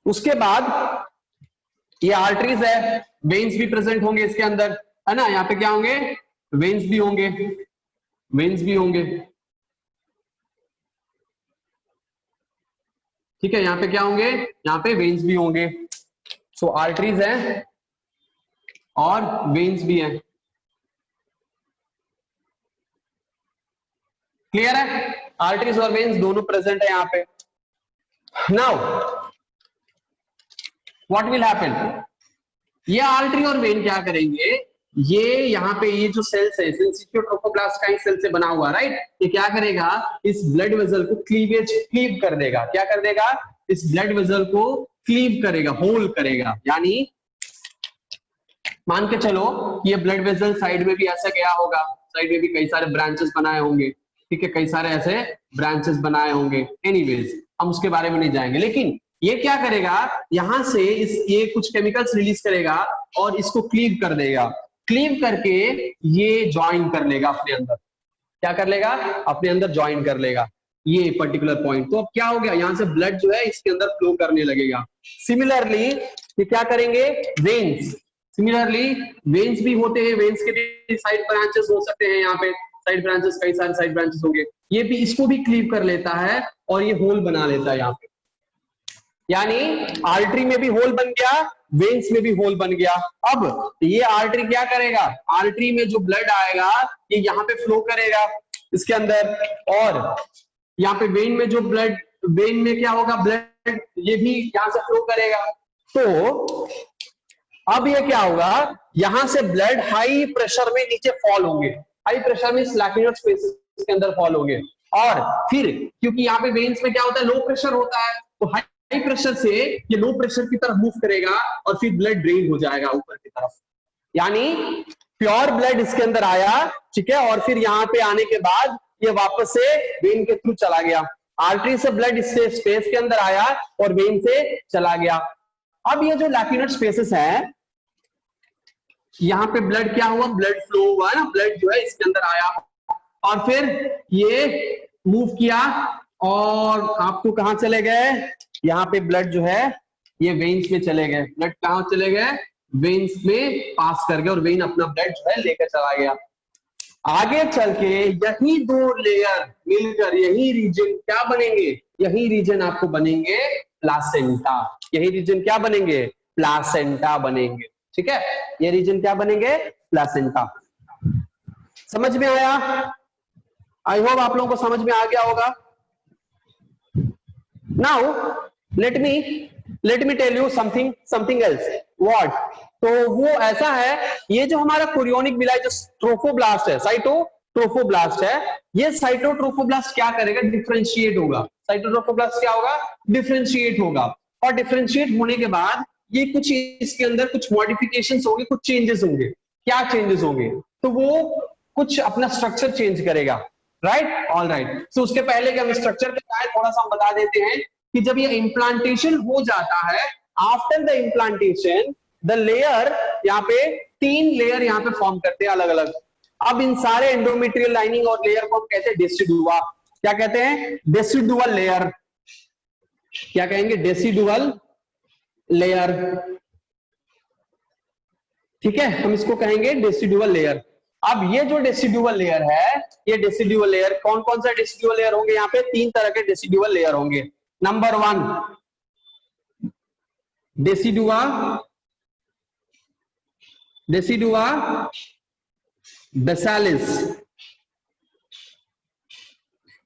उसके बाद ये आर्टरीज है, वेन्स भी प्रेजेंट होंगे इसके अंदर, है ना? यहाँ पे क्या होंगे, वेन्स भी होंगे, वेन्स भी होंगे, ठीक है? यहाँ पे क्या होंगे, यहाँ पे वेन्स भी होंगे। सो आर्टरीज है और वेन्स भी है। क्लियर है? आर्टरीज और वेन्स दोनों प्रेजेंट है यहाँ पे। नाउ व्हाट विल हैपन, ये आर्टरी और वेन क्या करेंगे, ये यहाँ पे ये जो सेल्स है, सिंसिटिव ट्रोफोब्लास्ट का सेल से बना हुआ, राइट? ये क्या करेगा, इस ब्लड वेसल को क्लीव कर देगा। क्या कर देगा, इस ब्लड वेसल को क्लीव करेगा, होल करेगा। यानी मान के चलो कि ये ब्लड वेसल साइड में भी ऐसा गया होगा, साइड में भी कई सारे ब्रांचेस बनाए होंगे, ठीक है? कई सारे ऐसे ब्रांचेस बनाए होंगे। एनीवेज हम उसके बारे में नहीं जाएंगे, लेकिन ये क्या करेगा, यहां से ये कुछ केमिकल्स रिलीज करेगा और इसको क्लीव कर देगा। क्लीव करके ये ज्वाइन कर लेगा अपने अंदर। क्या कर लेगा, अपने अंदर ज्वाइन कर लेगा ये पर्टिकुलर पॉइंट। तो अब क्या हो गया, यहां से ब्लड जो है इसके अंदर फ्लो करने लगेगा। सिमिलरली ये क्या करेंगे, वेन्स, सिमिलरली वेन्स भी होते हैं, वेन्स के भी साइड ब्रांचेस हो सकते हैं, यहाँ पे साइड ब्रांचेस, कई सारे साइड ब्रांचेस होंगे। ये भी इसको भी क्लीव कर लेता है और ये होल बना लेता है यहाँ पे। यानी आर्टरी में भी होल बन गया, वेन्स में भी होल बन गया। अब ये आर्टरी क्या करेगा, आर्टरी में जो ब्लड आएगा ये यहाँ पे फ्लो करेगा इसके अंदर, और यहाँ पे वेन में जो ब्लड, वेन में क्या होगा, ब्लड ये भी यहाँ से फ्लो करेगा। तो अब ये क्या होगा, यहां से ब्लड हाई प्रेशर में नीचे फॉल होंगे, हाई प्रेशर में लैक्यूनर स्पेसेस के अंदर फॉल होंगे। और फिर क्योंकि यहाँ पे वेन्स में क्या होता है, लो प्रेशर होता है, तो हाई प्रेशर से ये लो प्रेशर की तरफ मूव करेगा और फिर ब्लड ड्रेन हो जाएगा ऊपर की तरफ, यानी प्योर ब्लड इसके अंदर आया, ठीक है, और फिर यहाँ पे आने के बाद ये वापस से वेन के थ्रू चला गया, आर्टरी से ब्लड इससे स्पेस के अंदर आया और वेन से चला गया। अब ये जो लैक्यूनर स्पेसेस है, यहाँ पे ब्लड क्या हुआ, ब्लड फ्लो हुआ ना, ब्लड जो है इसके अंदर आया और फिर ये मूव किया और आपको कहां चले गए, यहाँ पे ब्लड जो है ये वेन्स में चले गए, ब्लड कहां चले गए, वेन्स में पास कर गए और वेन अपना ब्लड जो है लेकर चला गया। आगे चल के यही दो लेयर मिलकर यही रीजन क्या बनेंगे, यही रीजन आपको बनेंगे प्लासेंटा, यही रीजन क्या बनेंगे, प्लासेंटा बनेंगे, ठीक है, ये रीजन क्या बनेंगे, प्लासेंटा। समझ में आया? आई होप आप लोगों को समझ में आ गया होगा। Now let me tell you something else. What? तो वो ऐसा है, ये जो हमारा कोरियोनिक विलाय जो ट्रोफोब्लास्ट है, साइटोट्रोफोब्लास्ट है, ये साइटोट्रोफोब्लास्ट क्या करेगा, डिफरेंशिएट होगा। साइटोट्रोफोब्लास्ट क्या होगा, डिफरेंशिएट होगा, और डिफरेंशिएट होने के बाद ये कुछ इसके अंदर कुछ मॉडिफिकेशंस होंगे, कुछ चेंजेस होंगे। क्या चेंजेस होंगे, तो वो कुछ अपना स्ट्रक्चर चेंज करेगा, राइट, ऑल राइट। तो उसके पहले कि हम स्ट्रक्चर पे जाए थोड़ा सा हम बता देते हैं कि जब ये इम्प्लांटेशन हो जाता है, after the implantation the layer, यहाँ पे 3 लेयर यहाँ पे फॉर्म करते हैं अलग अलग। अब इन सारे एंडोमेट्रियल लाइनिंग और लेयर को हम कहते हैं डेसिडुआ। क्या कहते हैं, डेसिडुअल लेयर। क्या कहेंगे, डेसिडुअल लेयर, ठीक है, हम इसको कहेंगे डेसिडुअल लेयर। अब ये जो डेसिडुअल लेयर है, ये डेसिडुअल लेयर कौन कौन सा डेसिडुअल लेयर होंगे, यहाँ पे 3 तरह के डेसिडुअल लेयर होंगे। नंबर 1 डेसिडुआ बेसालिस,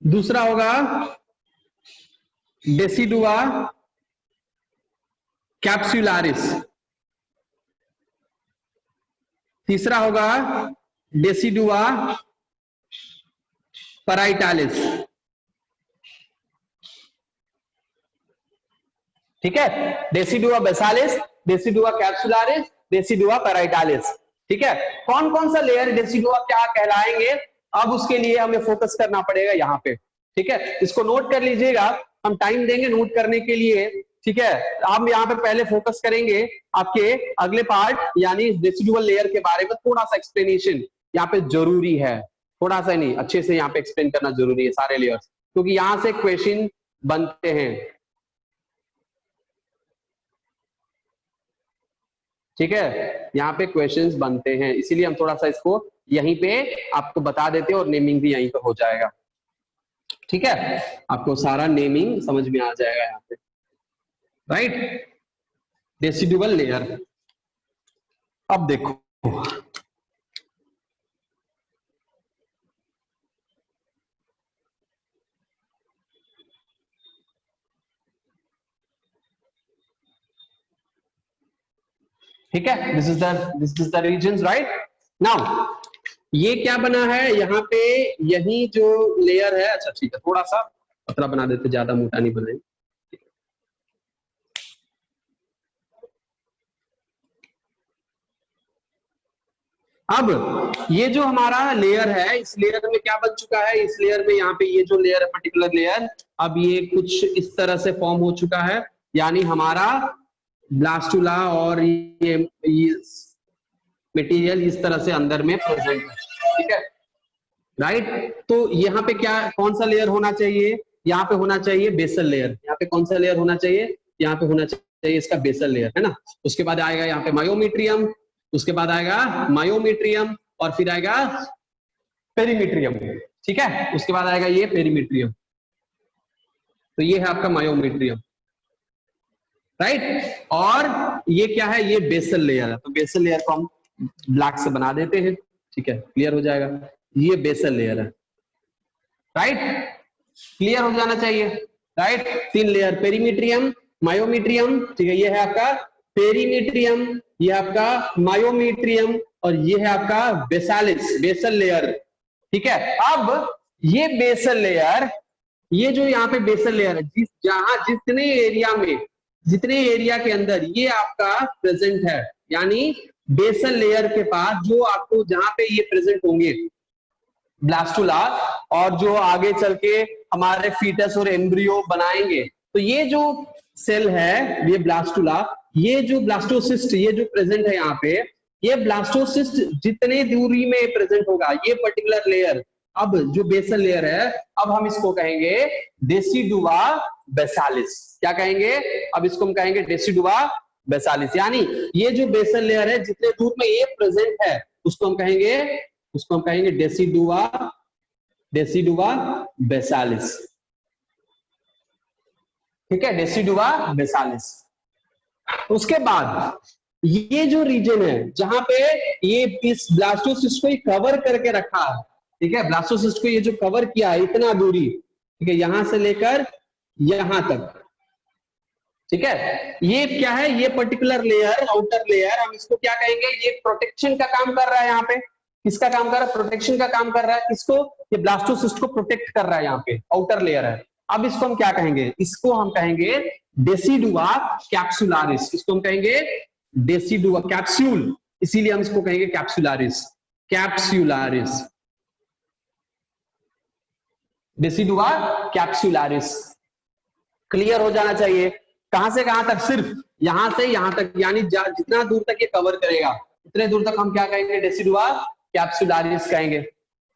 दूसरा होगा डेसिडुआ कैप्सुलारिस, तीसरा होगा डेसिडुआ पैराइटालिस, ठीक है, डेसिडुआ बेसालिस, डेसिडुआ कैप्सुलारिस, डेसिडुआ पैराइटालिस, ठीक है। कौन कौन सा लेयर डेसिडुआ क्या कहलाएंगे, अब उसके लिए हमें फोकस करना पड़ेगा यहाँ पे, ठीक है, इसको नोट कर लीजिएगा, हम टाइम देंगे नोट करने के लिए, ठीक है। हम यहाँ पे पहले फोकस करेंगे आपके अगले पार्ट यानी रेसिडुअल लेयर के बारे में, थोड़ा सा एक्सप्लेनेशन यहाँ पे जरूरी है, थोड़ा सा नहीं अच्छे से यहाँ पे एक्सप्लेन करना जरूरी है सारे लेयर्स, क्योंकि यहाँ से क्वेश्चन बनते हैं, ठीक है, यहाँ पे क्वेश्चंस बनते हैं, इसीलिए हम थोड़ा सा इसको यहीं पे आपको बता देते हैं और नेमिंग भी यहीं पे हो जाएगा, ठीक है, आपको सारा नेमिंग समझ में आ जाएगा यहाँ पे, राइट। डेसिडुअल लेयर, अब देखो ठीक है, this is the reasons, right. Now ये क्या बना है यहाँ पे, यही जो लेयर है, अच्छा ठीक है, थोड़ा सा पतला बना देते, ज्यादा मोटा नहीं बनाए। अब ये जो हमारा लेयर है, इस लेयर में क्या बन चुका है, इस लेयर में यहाँ पे ये जो लेयर है पर्टिकुलर लेयर, अब ये कुछ इस तरह से फॉर्म हो चुका है, यानी हमारा ब्लास्टुला और ये मटेरियल इस तरह से अंदर में प्रेजेंट है, ठीक है, राइट। तो यहाँ पे क्या, कौन सा लेयर होना चाहिए, यहाँ पे होना चाहिए बेसल लेयर, यहाँ पे कौन सा लेयर होना चाहिए, यहाँ पे होना चाहिए इसका बेसल लेयर, है ना। उसके बाद आएगा यहाँ पे मायोमेट्रियम, उसके बाद आएगा मायोमेट्रियम और फिर आएगा पेरीमेट्रियम, ठीक है, उसके बाद आएगा ये पेरीमेट्रियम, तो ये है आपका मायोमेट्रियम, राइट। और ये क्या है, ये बेसल लेयर है, तो बेसल लेयर को हम ब्लैक से बना देते हैं, ठीक है, क्लियर हो जाएगा, ये बेसल लेयर है, राइट, क्लियर हो जाना चाहिए, राइट। 3 लेयर, पेरीमेट्रियम, मायोमेट्रियम, ठीक है, ये है आपका पेरीमेट्रियम, ये आपका मायोमेट्रियम और ये है आपका बेसालिस, बेसल लेयर, ठीक है। अब ये बेसल लेयर, ये जो यहाँ पे बेसल लेयर है, जहां जितने एरिया के अंदर ये आपका प्रेजेंट है, यानी बेसल लेयर के पास जो आपको जहां पे ये प्रेजेंट होंगे ब्लास्टुला, और जो आगे चल के हमारे फीटस और एम्ब्रियो बनाएंगे, तो ये जो सेल है ये ब्लास्टुला, ये जो ब्लास्टोसिस्ट ये जो प्रेजेंट है यहाँ पे, ये ब्लास्टोसिस्ट जितने दूरी में प्रेजेंट होगा ये पर्टिकुलर लेयर, अब जो बेसल लेयर है, अब हम इसको कहेंगे डेसिडुआ बेसालिस। क्या कहेंगे? अब इसको हम कहेंगे डेसिडुआ बेसालिस, यानी ये जो बेसल लेयर है जितने दूर में ये प्रेजेंट है उसको हम कहेंगे डेसिडुआ बेसालिस। ठीक है, डेसिडुआ बेसालिस। उसके बाद ये जो रीजन है जहां पे ये इस ब्लास्टोसिस्ट को कवर करके रखा है, ठीक है, ब्लास्टोसिस्ट को ये जो कवर किया है इतना दूरी, ठीक है, यहां से लेकर यहां तक, ठीक है, ये क्या है? ये पर्टिकुलर लेयर, आउटर लेयर, हम इसको क्या कहेंगे? ये प्रोटेक्शन का काम कर रहा है। यहाँ पे किसका काम कर रहा है? प्रोटेक्शन का काम कर रहा है। किसको? ये ब्लास्टोसिस्ट को प्रोटेक्ट कर रहा है, यहाँ पे आउटर लेयर है। अब इसको हम क्या कहेंगे? इसको हम कहेंगे डेसिडुआ कैप्सुलारिस। इसको हम कहेंगे डेसिडुआ कैप्सूल, इसीलिए हम इसको कहेंगे कैप्सुलारिस, कैप्सुलारिस, डेसिडुआ कैप्सुलारिस। क्लियर हो जाना चाहिए। कहां से कहां तक? सिर्फ यहां से यहां तक, यानी जितना दूर तक ये कवर करेगा उतने दूर तक हम क्या कहेंगे? डेसिडुआ कैप्सुलारिस कहेंगे।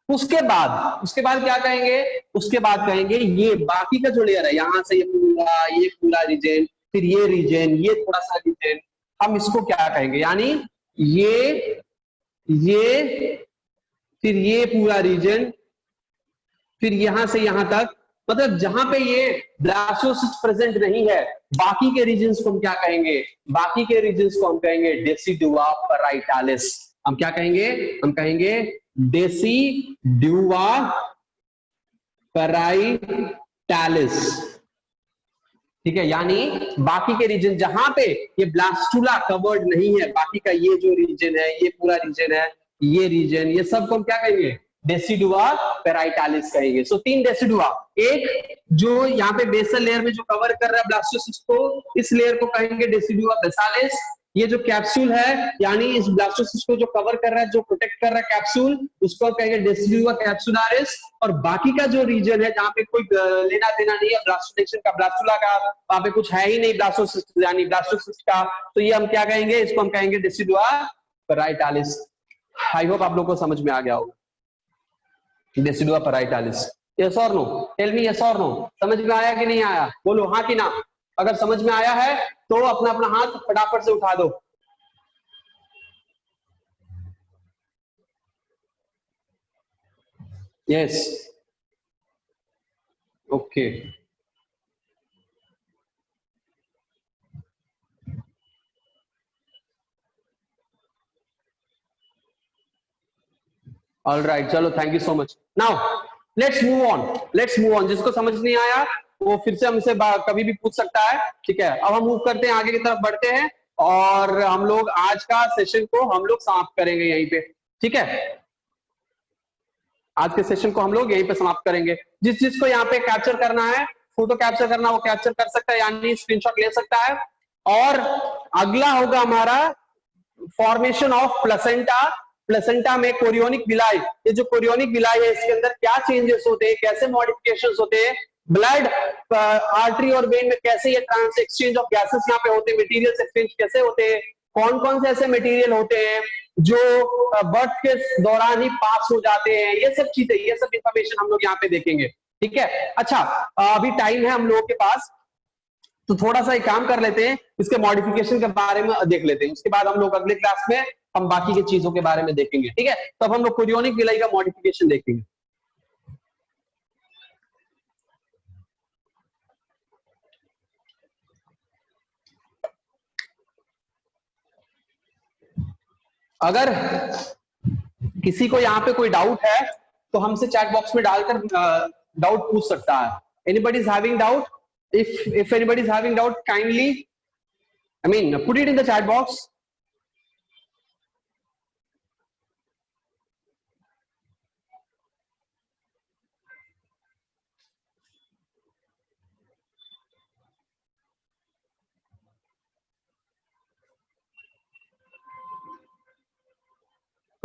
उसके बाद क्या कहेंगे? उसके बाद कहेंगे ये बाकी का जो लेयर है, यहां से ये पूरा रीजन, फिर ये रीजन, ये थोड़ा सा रीजन, हम इसको क्या कहेंगे? यानी ये फिर ये पूरा रीजन, फिर यहां से यहां तक, मतलब जहां पे ये ब्लास्टोसिस्ट प्रेजेंट नहीं है, बाकी के रीजन्स को हम क्या कहेंगे? बाकी के रीजन्स को हम कहेंगे डेसिडुआ पैराइटालिस। हम क्या कहेंगे? हम कहेंगे डेसिडुआ पैराइटालिस। ठीक है, यानी बाकी के रीजन जहां पे ये ब्लास्टुला कवर्ड नहीं है, बाकी का ये जो रीजन है, ये पूरा रीजन है, ये रीजन, ये सबको हम क्या कहेंगे? डेसिडुआ पैराइटालिस कहेंगे। सो 3 डेसिडुआ, एक जो यहाँ पे बेसल लेयर में जो कवर कर रहा है ब्लास्टोसिस्ट को, इस लेयर को कहेंगे डेसिडुआ बेसालिस। ये जो कैप्सूल है, यानी इस ब्लास्टोसिस्ट को जो कवर कर रहा है, जो प्रोटेक्ट कर रहा है कैप्सूल, उसको कहेंगे डेसिडुआ कैप्सुलारिस। और बाकी का जो रीजन है जहाँ पे कोई लेना देना नहीं है ब्लास्टोसेक्शन का, ब्लास्टुला का, वहां पे कुछ है ही नहीं ब्लास्टोसिस्ट, यानी ब्लास्टोसिस्ट का, तो ये हम क्या कहेंगे? इसको हम कहेंगे डेसिडुआ पैराइटालिस। आई होप आप लोग को समझ में आ गया होगा डेसिडुआ पैराइटालिस। यस और नो? टेल मी यस और नो। समझ में आया कि नहीं आया? बोलो हाँ कि ना। अगर समझ में आया है तो अपना अपना हाथ फटाफट से उठा दो। यस, ओके, ऑल राइट, चलो, thank you so much. Now let's move on. जिसको समझ नहीं आया वो फिर से हमसे कभी भी पूछ सकता है। ठीक है, अब हम मूव करते हैं, आगे की तरफ बढ़ते हैं, और हम लोग आज का सेशन को हम लोग समाप्त करेंगे यहीं पे। ठीक है, आज के सेशन को हम लोग यहीं पे समाप्त करेंगे। जिस चीज को यहाँ पे कैप्चर करना है, फोटो कैप्चर करना, वो कैप्चर कर सकता है, यानी स्क्रीनशॉट ले सकता है। और अगला होगा हमारा फॉर्मेशन ऑफ प्लेसेंटा। प्लेसेंटा में कोरियोनिक विलाई, ये जो कोरियोनिक विलाई है इसके अंदर क्या चेंजेस होते हैं, कैसे मॉडिफिकेशंस होते हैं, ब्लड आर्टरी और वेन में कैसे ये ट्रांस एक्सचेंज ऑफ गैसेस यहाँ पे होते हैं, मटेरियल्स एक्सचेंज कैसे होते हैं, कौन कौन से ऐसे मटेरियल होते हैं जो बर्थ के दौरान ही पास हो जाते हैं, ये सब चीजें, ये सब इंफॉर्मेशन हम लोग यहाँ पे देखेंगे। ठीक है, अच्छा, अभी टाइम है हम लोगों के पास, तो थोड़ा सा एक काम कर लेते हैं, इसके मॉडिफिकेशन के बारे में देख लेते हैं, उसके बाद हम लोग अगले क्लास में हम बाकी की चीजों के बारे में देखेंगे। ठीक है, तब हम लोग कोरियोनिक विलाई का मॉडिफिकेशन देखेंगे। अगर किसी को यहाँ पे कोई डाउट है तो हमसे चैट बॉक्स में डालकर डाउट पूछ सकता है। Anybody is having doubt? if anybody is having doubt, kindly, I mean, put it in the chat box.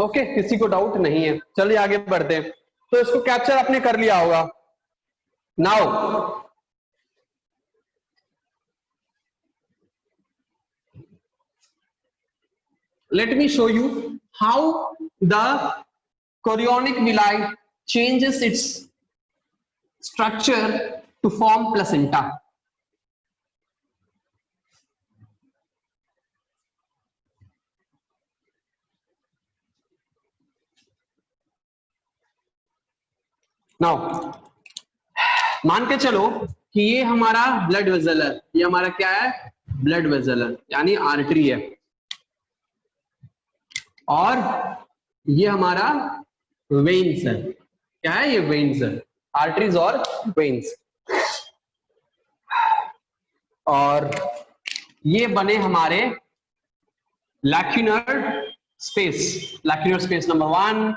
Okay, किसी को डाउट नहीं है, चलिए आगे बढ़ते हैं। तो इसको कैप्चर आपने कर लिया होगा। Now let me show you how the chorionic villi changes its structure to form placenta. Now मान के चलो कि ये हमारा ब्लड वेसल है, ये हमारा क्या है, ब्लड वेसल है यानी आर्टरी है, और ये हमारा वेन्स है। क्या है, ये वेन्स है, आर्टरीज और वेन्स। और ये बने हमारे lacunar space, lacunar space number 1,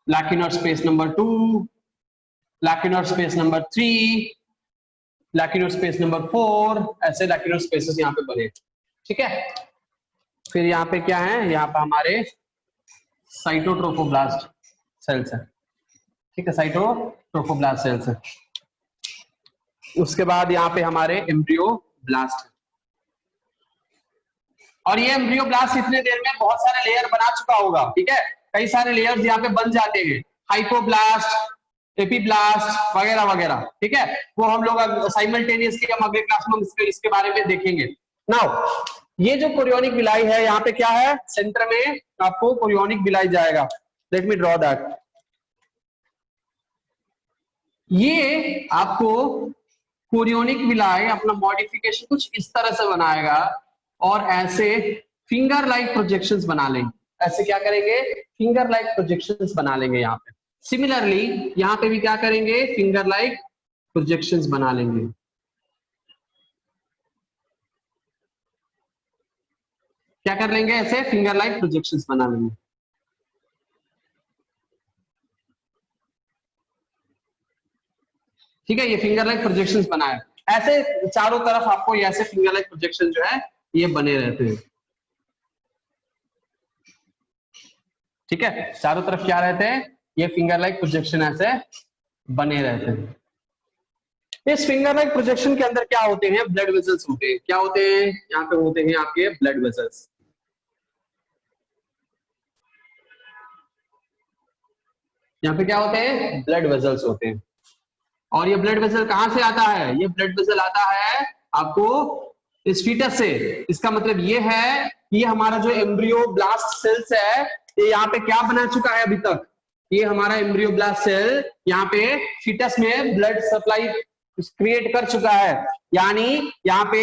lacunar space number 2, lacunar space number 3, lacunar space number 4, ऐसे लैक्यूनर स्पेसेस यहाँ पे बने। ठीक है, फिर यहाँ पे क्या है, यहाँ पे हमारे साइटोट्रोफोब्लास्ट सेल्स है। ठीक है, साइटोट्रोफोब्लास्ट सेल्स है। उसके बाद यहाँ पे हमारे एम्ब्रियोब्लास्ट है। और ये एम्ब्रियोब्लास्ट इतने देर में बहुत सारे लेयर बना चुका होगा। ठीक है, कई सारे लेयर्स यहाँ पे बन जाते हैं, हाइपोब्लास्ट, एपीब्लास्ट वगैरह वगैरह। ठीक है, वो हम लोग साइमल्टेनियसली हम अगले क्लास में इसके बारे में देखेंगे। नाउ ये जो कोरियोनिक विलाई है, यहाँ पे क्या है, सेंटर में आपको कोरियोनिक विलाई जाएगा। Let me draw that. ये आपको कोरियोनिक विलाई अपना मॉडिफिकेशन कुछ इस तरह से बनाएगा और ऐसे फिंगर लाइक प्रोजेक्शंस बना लेंगे। ऐसे क्या करेंगे, फिंगर लाइक प्रोजेक्शंस बना लेंगे यहाँ पे। सिमिलरली यहाँ पे भी क्या करेंगे, फिंगर लाइक प्रोजेक्शंस बना लेंगे। क्या कर लेंगे, ऐसे फिंगर लाइक प्रोजेक्शंस बना लेंगे। ठीक है, ये फिंगर लाइक प्रोजेक्शंस बनाए, ऐसे चारों तरफ आपको ये ऐसे फिंगर लाइक प्रोजेक्शन जो है ये बने रहते हैं। ठीक है, चारों तरफ क्या रहते हैं, ये फिंगर लाइक प्रोजेक्शन ऐसे बने रहते हैं। इस फिंगर लाइक प्रोजेक्शन के अंदर क्या होते हैं, ब्लड वेसल्स होते हैं। क्या होते हैं, यहाँ पे होते हैं आपके ब्लड वेसल्स। यहाँ पे क्या होते हैं, ब्लड वेसल्स होते हैं। और ये ब्लड वेसल कहां से आता है, ये ब्लड वेसल आता है आपको इस फीटस से। इसका मतलब ये है कि हमारा जो एम्ब्रियोब्लास्ट सेल्स है, ये यहाँ पे क्या बना चुका है अभी तक, ये हमारा एम्ब्रियोब्लास्ट सेल यहाँ पे फीटस में ब्लड सप्लाई क्रिएट कर चुका है। यानी यहाँ पे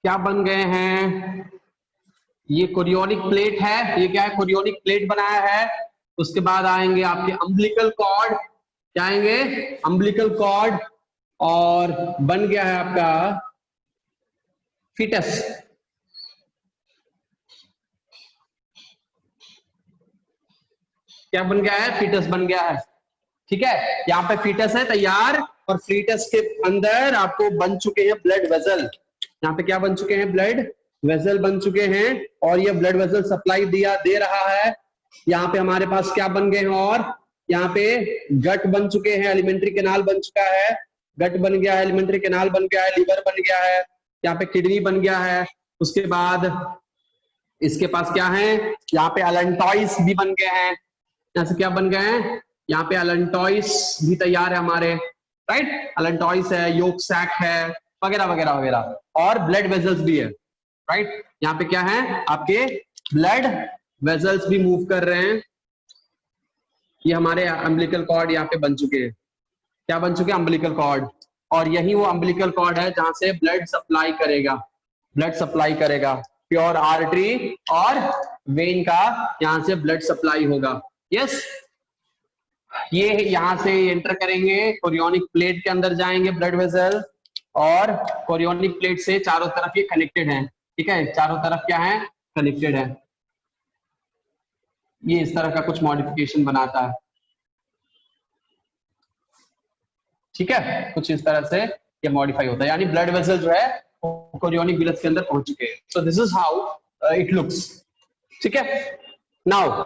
क्या बन गए हैं, ये कोरियोनिक प्लेट है, ये क्या है, कोरियोनिक प्लेट बनाया है। उसके बाद आएंगे आपके अम्बिलिकल कॉर्ड, क्या आएंगे, अम्बिलिकल कॉर्ड, और बन गया है आपका फीटस। क्या बन गया है, फीटस बन गया है। ठीक है, यहाँ पे फीटस है तैयार, और फीटस के अंदर आपको बन चुके हैं ब्लड वेसल। यहाँ पे क्या बन चुके हैं, ब्लड वेसल बन चुके हैं, और ये ब्लड वेसल सप्लाई दे रहा है। यहाँ पे हमारे पास क्या बन गए हैं, और यहाँ पे गट बन चुके हैं, एलिमेंट्री कैनाल बन चुका है, गट बन गया है, एलिमेंट्री कैनाल बन गया है, लीवर बन गया है, यहाँ पे किडनी बन गया है। उसके बाद इसके पास क्या है, यहाँ पे अलेंटॉइस भी बन गए हैं। यहाँ से क्या बन गए हैं, यहाँ पे अलेंटॉइस भी तैयार है हमारे, राइट, अलेंटॉइस है, योक सैक है, वगैरह वगैरह वगैरह, और ब्लड वेसल्स भी है, राइट। यहाँ पे क्या है, आपके ब्लड वेसल्स भी मूव कर रहे हैं। ये हमारे अम्बिलिकल कॉर्ड यहाँ पे बन चुके हैं। क्या बन चुके हैं, अम्बिलिकल कॉर्ड, और यही वो अम्बिलिकल कॉर्ड है जहां से ब्लड सप्लाई करेगा, ब्लड सप्लाई करेगा, प्योर आर्टरी और वेन का यहाँ से ब्लड सप्लाई होगा। यस, ये यहां से एंटर करेंगे, कोरियोनिक प्लेट के अंदर जाएंगे ब्लड वेसल, और कोरियोनिक प्लेट से चारों तरफ ये कनेक्टेड है। ठीक है, चारों तरफ क्या है, कनेक्टेड है। ये इस तरह का कुछ मॉडिफिकेशन बनाता है। ठीक है, कुछ इस तरह से ये मॉडिफाई होता है, यानी ब्लड वेसल जो है कोरियोनिक विलस के अंदर पहुंच चुके हैं। So this is how it looks. ठीक है, नाउ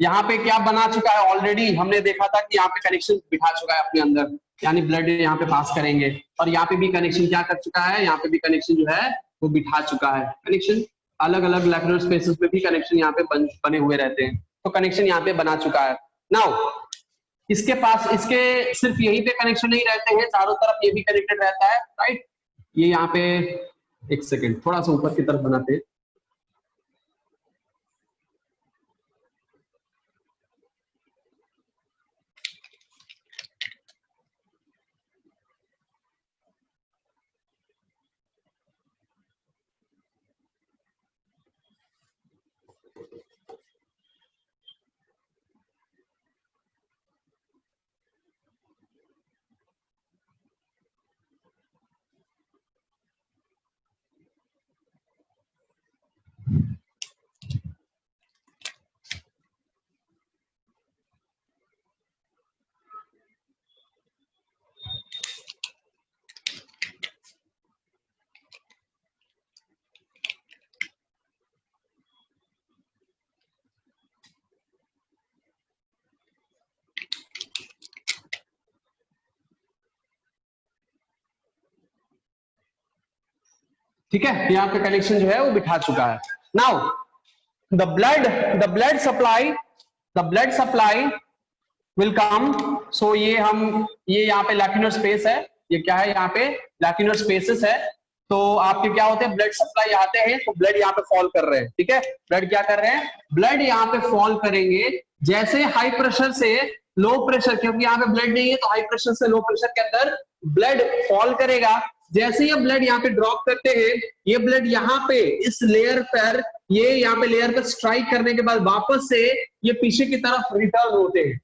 यहाँ पे क्या बना चुका है, ऑलरेडी हमने देखा था कि यहाँ पे कनेक्शन बिठा चुका है अपने अंदर, यानी ब्लड यहाँ पे पास करेंगे, और यहाँ पे भी कनेक्शन क्या कर चुका है, यहाँ पे भी कनेक्शन जो है वो बिठा चुका है। कनेक्शन अलग अलग लैक्यूलर स्पेसेस में भी कनेक्शन यहाँ पे बने हुए रहते हैं, तो कनेक्शन यहाँ पे बना चुका है। नाउ इसके पास, इसके सिर्फ यहीं पे कनेक्शन नहीं रहते हैं, चारों तरफ ये भी कनेक्टेड रहता है, राइट। ये यहाँ पे, एक सेकेंड थोड़ा सा ऊपर की तरफ बनाते हैं। ठीक है, यहाँ पे कनेक्शन जो है वो बिठा चुका है। Now the blood supply will come. So ये यहाँ पे लैक्यूलर स्पेस है, ये क्या है, यहाँ पे लैक्यूलर स्पेसेस है। तो आपके क्या होते हैं, ब्लड सप्लाई आते हैं तो ब्लड यहाँ पे फॉल कर रहे हैं। ठीक है, ब्लड क्या कर रहे हैं, ब्लड यहाँ पे फॉल करेंगे। जैसे हाई प्रेशर से लो प्रेशर, क्योंकि यहाँ पे ब्लड नहीं है तो हाई प्रेशर से लो प्रेशर के अंदर ब्लड फॉल करेगा। जैसे ये ब्लड यहाँ पे ड्रॉप करते हैं, ये ब्लड यहाँ पे इस लेयर पर, ये यहाँ पे लेयर पर स्ट्राइक करने के बाद वापस से ये पीछे की तरफ रिटर्न होते हैं।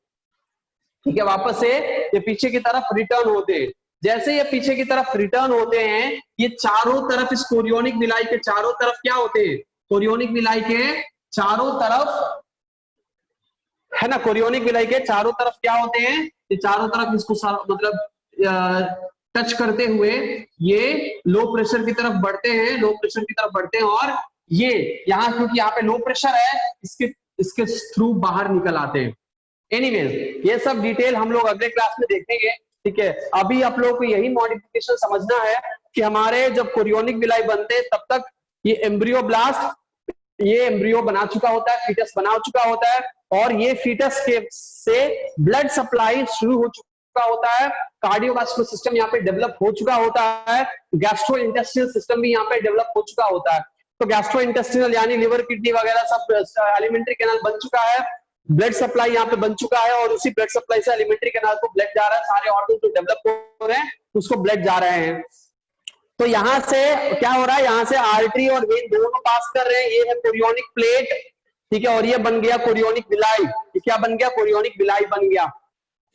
ठीक है, वापस से ये पीछे की तरफ रिटर्न होते हैं। जैसे ये पीछे की तरफ रिटर्न होते हैं, ये चारों तरफ इस कोरियोनिक विलाई के चारों तरफ क्या होते हैं, कोरियोनिक विलाई के चारों तरफ, है ना, कोरियोनिक विलाई के चारों तरफ क्या होते हैं, ये चारों तरफ इसको मतलब टच करते हुए ये लो प्रेशर की तरफ बढ़ते हैं, लो प्रेशर की तरफ बढ़ते हैं, और ये यहाँ क्योंकि यहाँ पे लो प्रेशर है, इसके थ्रू बाहर निकल आते हैं। एनीवेज ये सब डिटेल हम लोग अगले क्लास में देखेंगे। ठीक है, अभी आप लोगों को यही मॉडिफिकेशन समझना है कि हमारे जब कोरियोनिक विलाई बनते हैं तब तक ये एम्ब्रियोब्लास्ट, ये एम्ब्रियो बना चुका होता है, फीटस बना चुका होता है, और ये फीटस के से ब्लड सप्लाई शुरू हो चुका होता है, कार्डियोवास्कुलर सिस्टम यहाँ पे डेवलप हो चुका होता है, गैस्ट्रो इंटेस्टिनल सिस्टम भी यहाँ पे डेवलप हो चुका होता है। तो गैस्ट्रो इंटेस्टिनल यानी लिवर, किडनी वगैरह सब, एलिमेंट्री कैनाल बन चुका है, ब्लड सप्लाई यहाँ पे बन चुका है, और उसी ब्लड सप्लाई से एलिमेंट्री कैनाल को ब्लड जा रहा है, सारे ऑर्गन जो डेवलप हो रहे हैं उसको ब्लड जा रहे हैं। तो यहां से क्या हो रहा है, यहां से आर्टरी और वेन दोनों पास कर रहे हैं, ये है कोरियोनिक प्लेट। ठीक है, और ये बन गया कोरियोनिक विलाई, ये क्या बन गया, कोरियोनिक विलाई बन गया।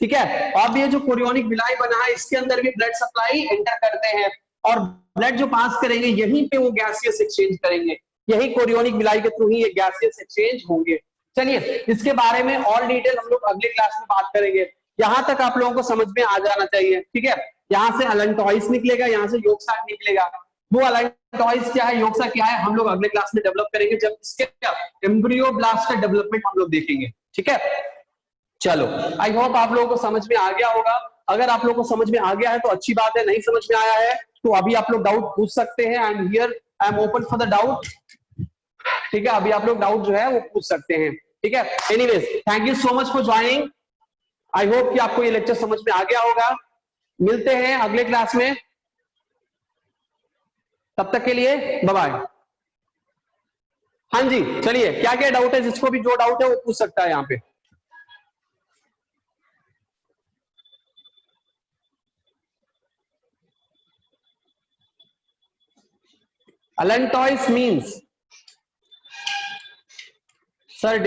ठीक है, अब ये जो कोरियोनिक विलाई बना है इसके अंदर भी ब्लड सप्लाई एंटर करते हैं, और ब्लड जो पास करेंगे यहीं पे वो गैसियस एक्सचेंज करेंगे, यही कोरियोनिक विलाई के थ्रू ही ये गैसियस एक्सचेंज होंगे। चलिए इसके बारे में और डिटेल हम लोग अगले क्लास में बात करेंगे। यहां तक आप लोगों को समझ में आ जाना चाहिए। ठीक है, यहाँ से अलेंटॉइस निकलेगा, यहाँ से योगसाक निकलेगा। वो अलेंटॉइस क्या है, योगसाक क्या है, हम लोग अगले क्लास में डेवलप करेंगे, जब इसके एम्ब्रियोब्लास्ट का डेवलपमेंट हम लोग देखेंगे। ठीक है, चलो आई होप आप लोगों को समझ में आ गया होगा। अगर आप लोगों को समझ में आ गया है तो अच्छी बात है, नहीं समझ में आया है तो अभी आप लोग डाउट पूछ सकते हैं। I am here, I am open for the doubt. ठीक है, अभी आप लोग डाउट जो है वो पूछ सकते हैं। ठीक है, anyways thank you so much for joining. I hope कि आपको ये लेक्चर समझ में आ गया होगा। मिलते हैं अगले क्लास में, तब तक के लिए बाय बाय। हाँ जी, चलिए क्या क्या डाउट है, जिसको भी जो डाउट है वो पूछ सकता है यहाँ पे। Allantois means, sir,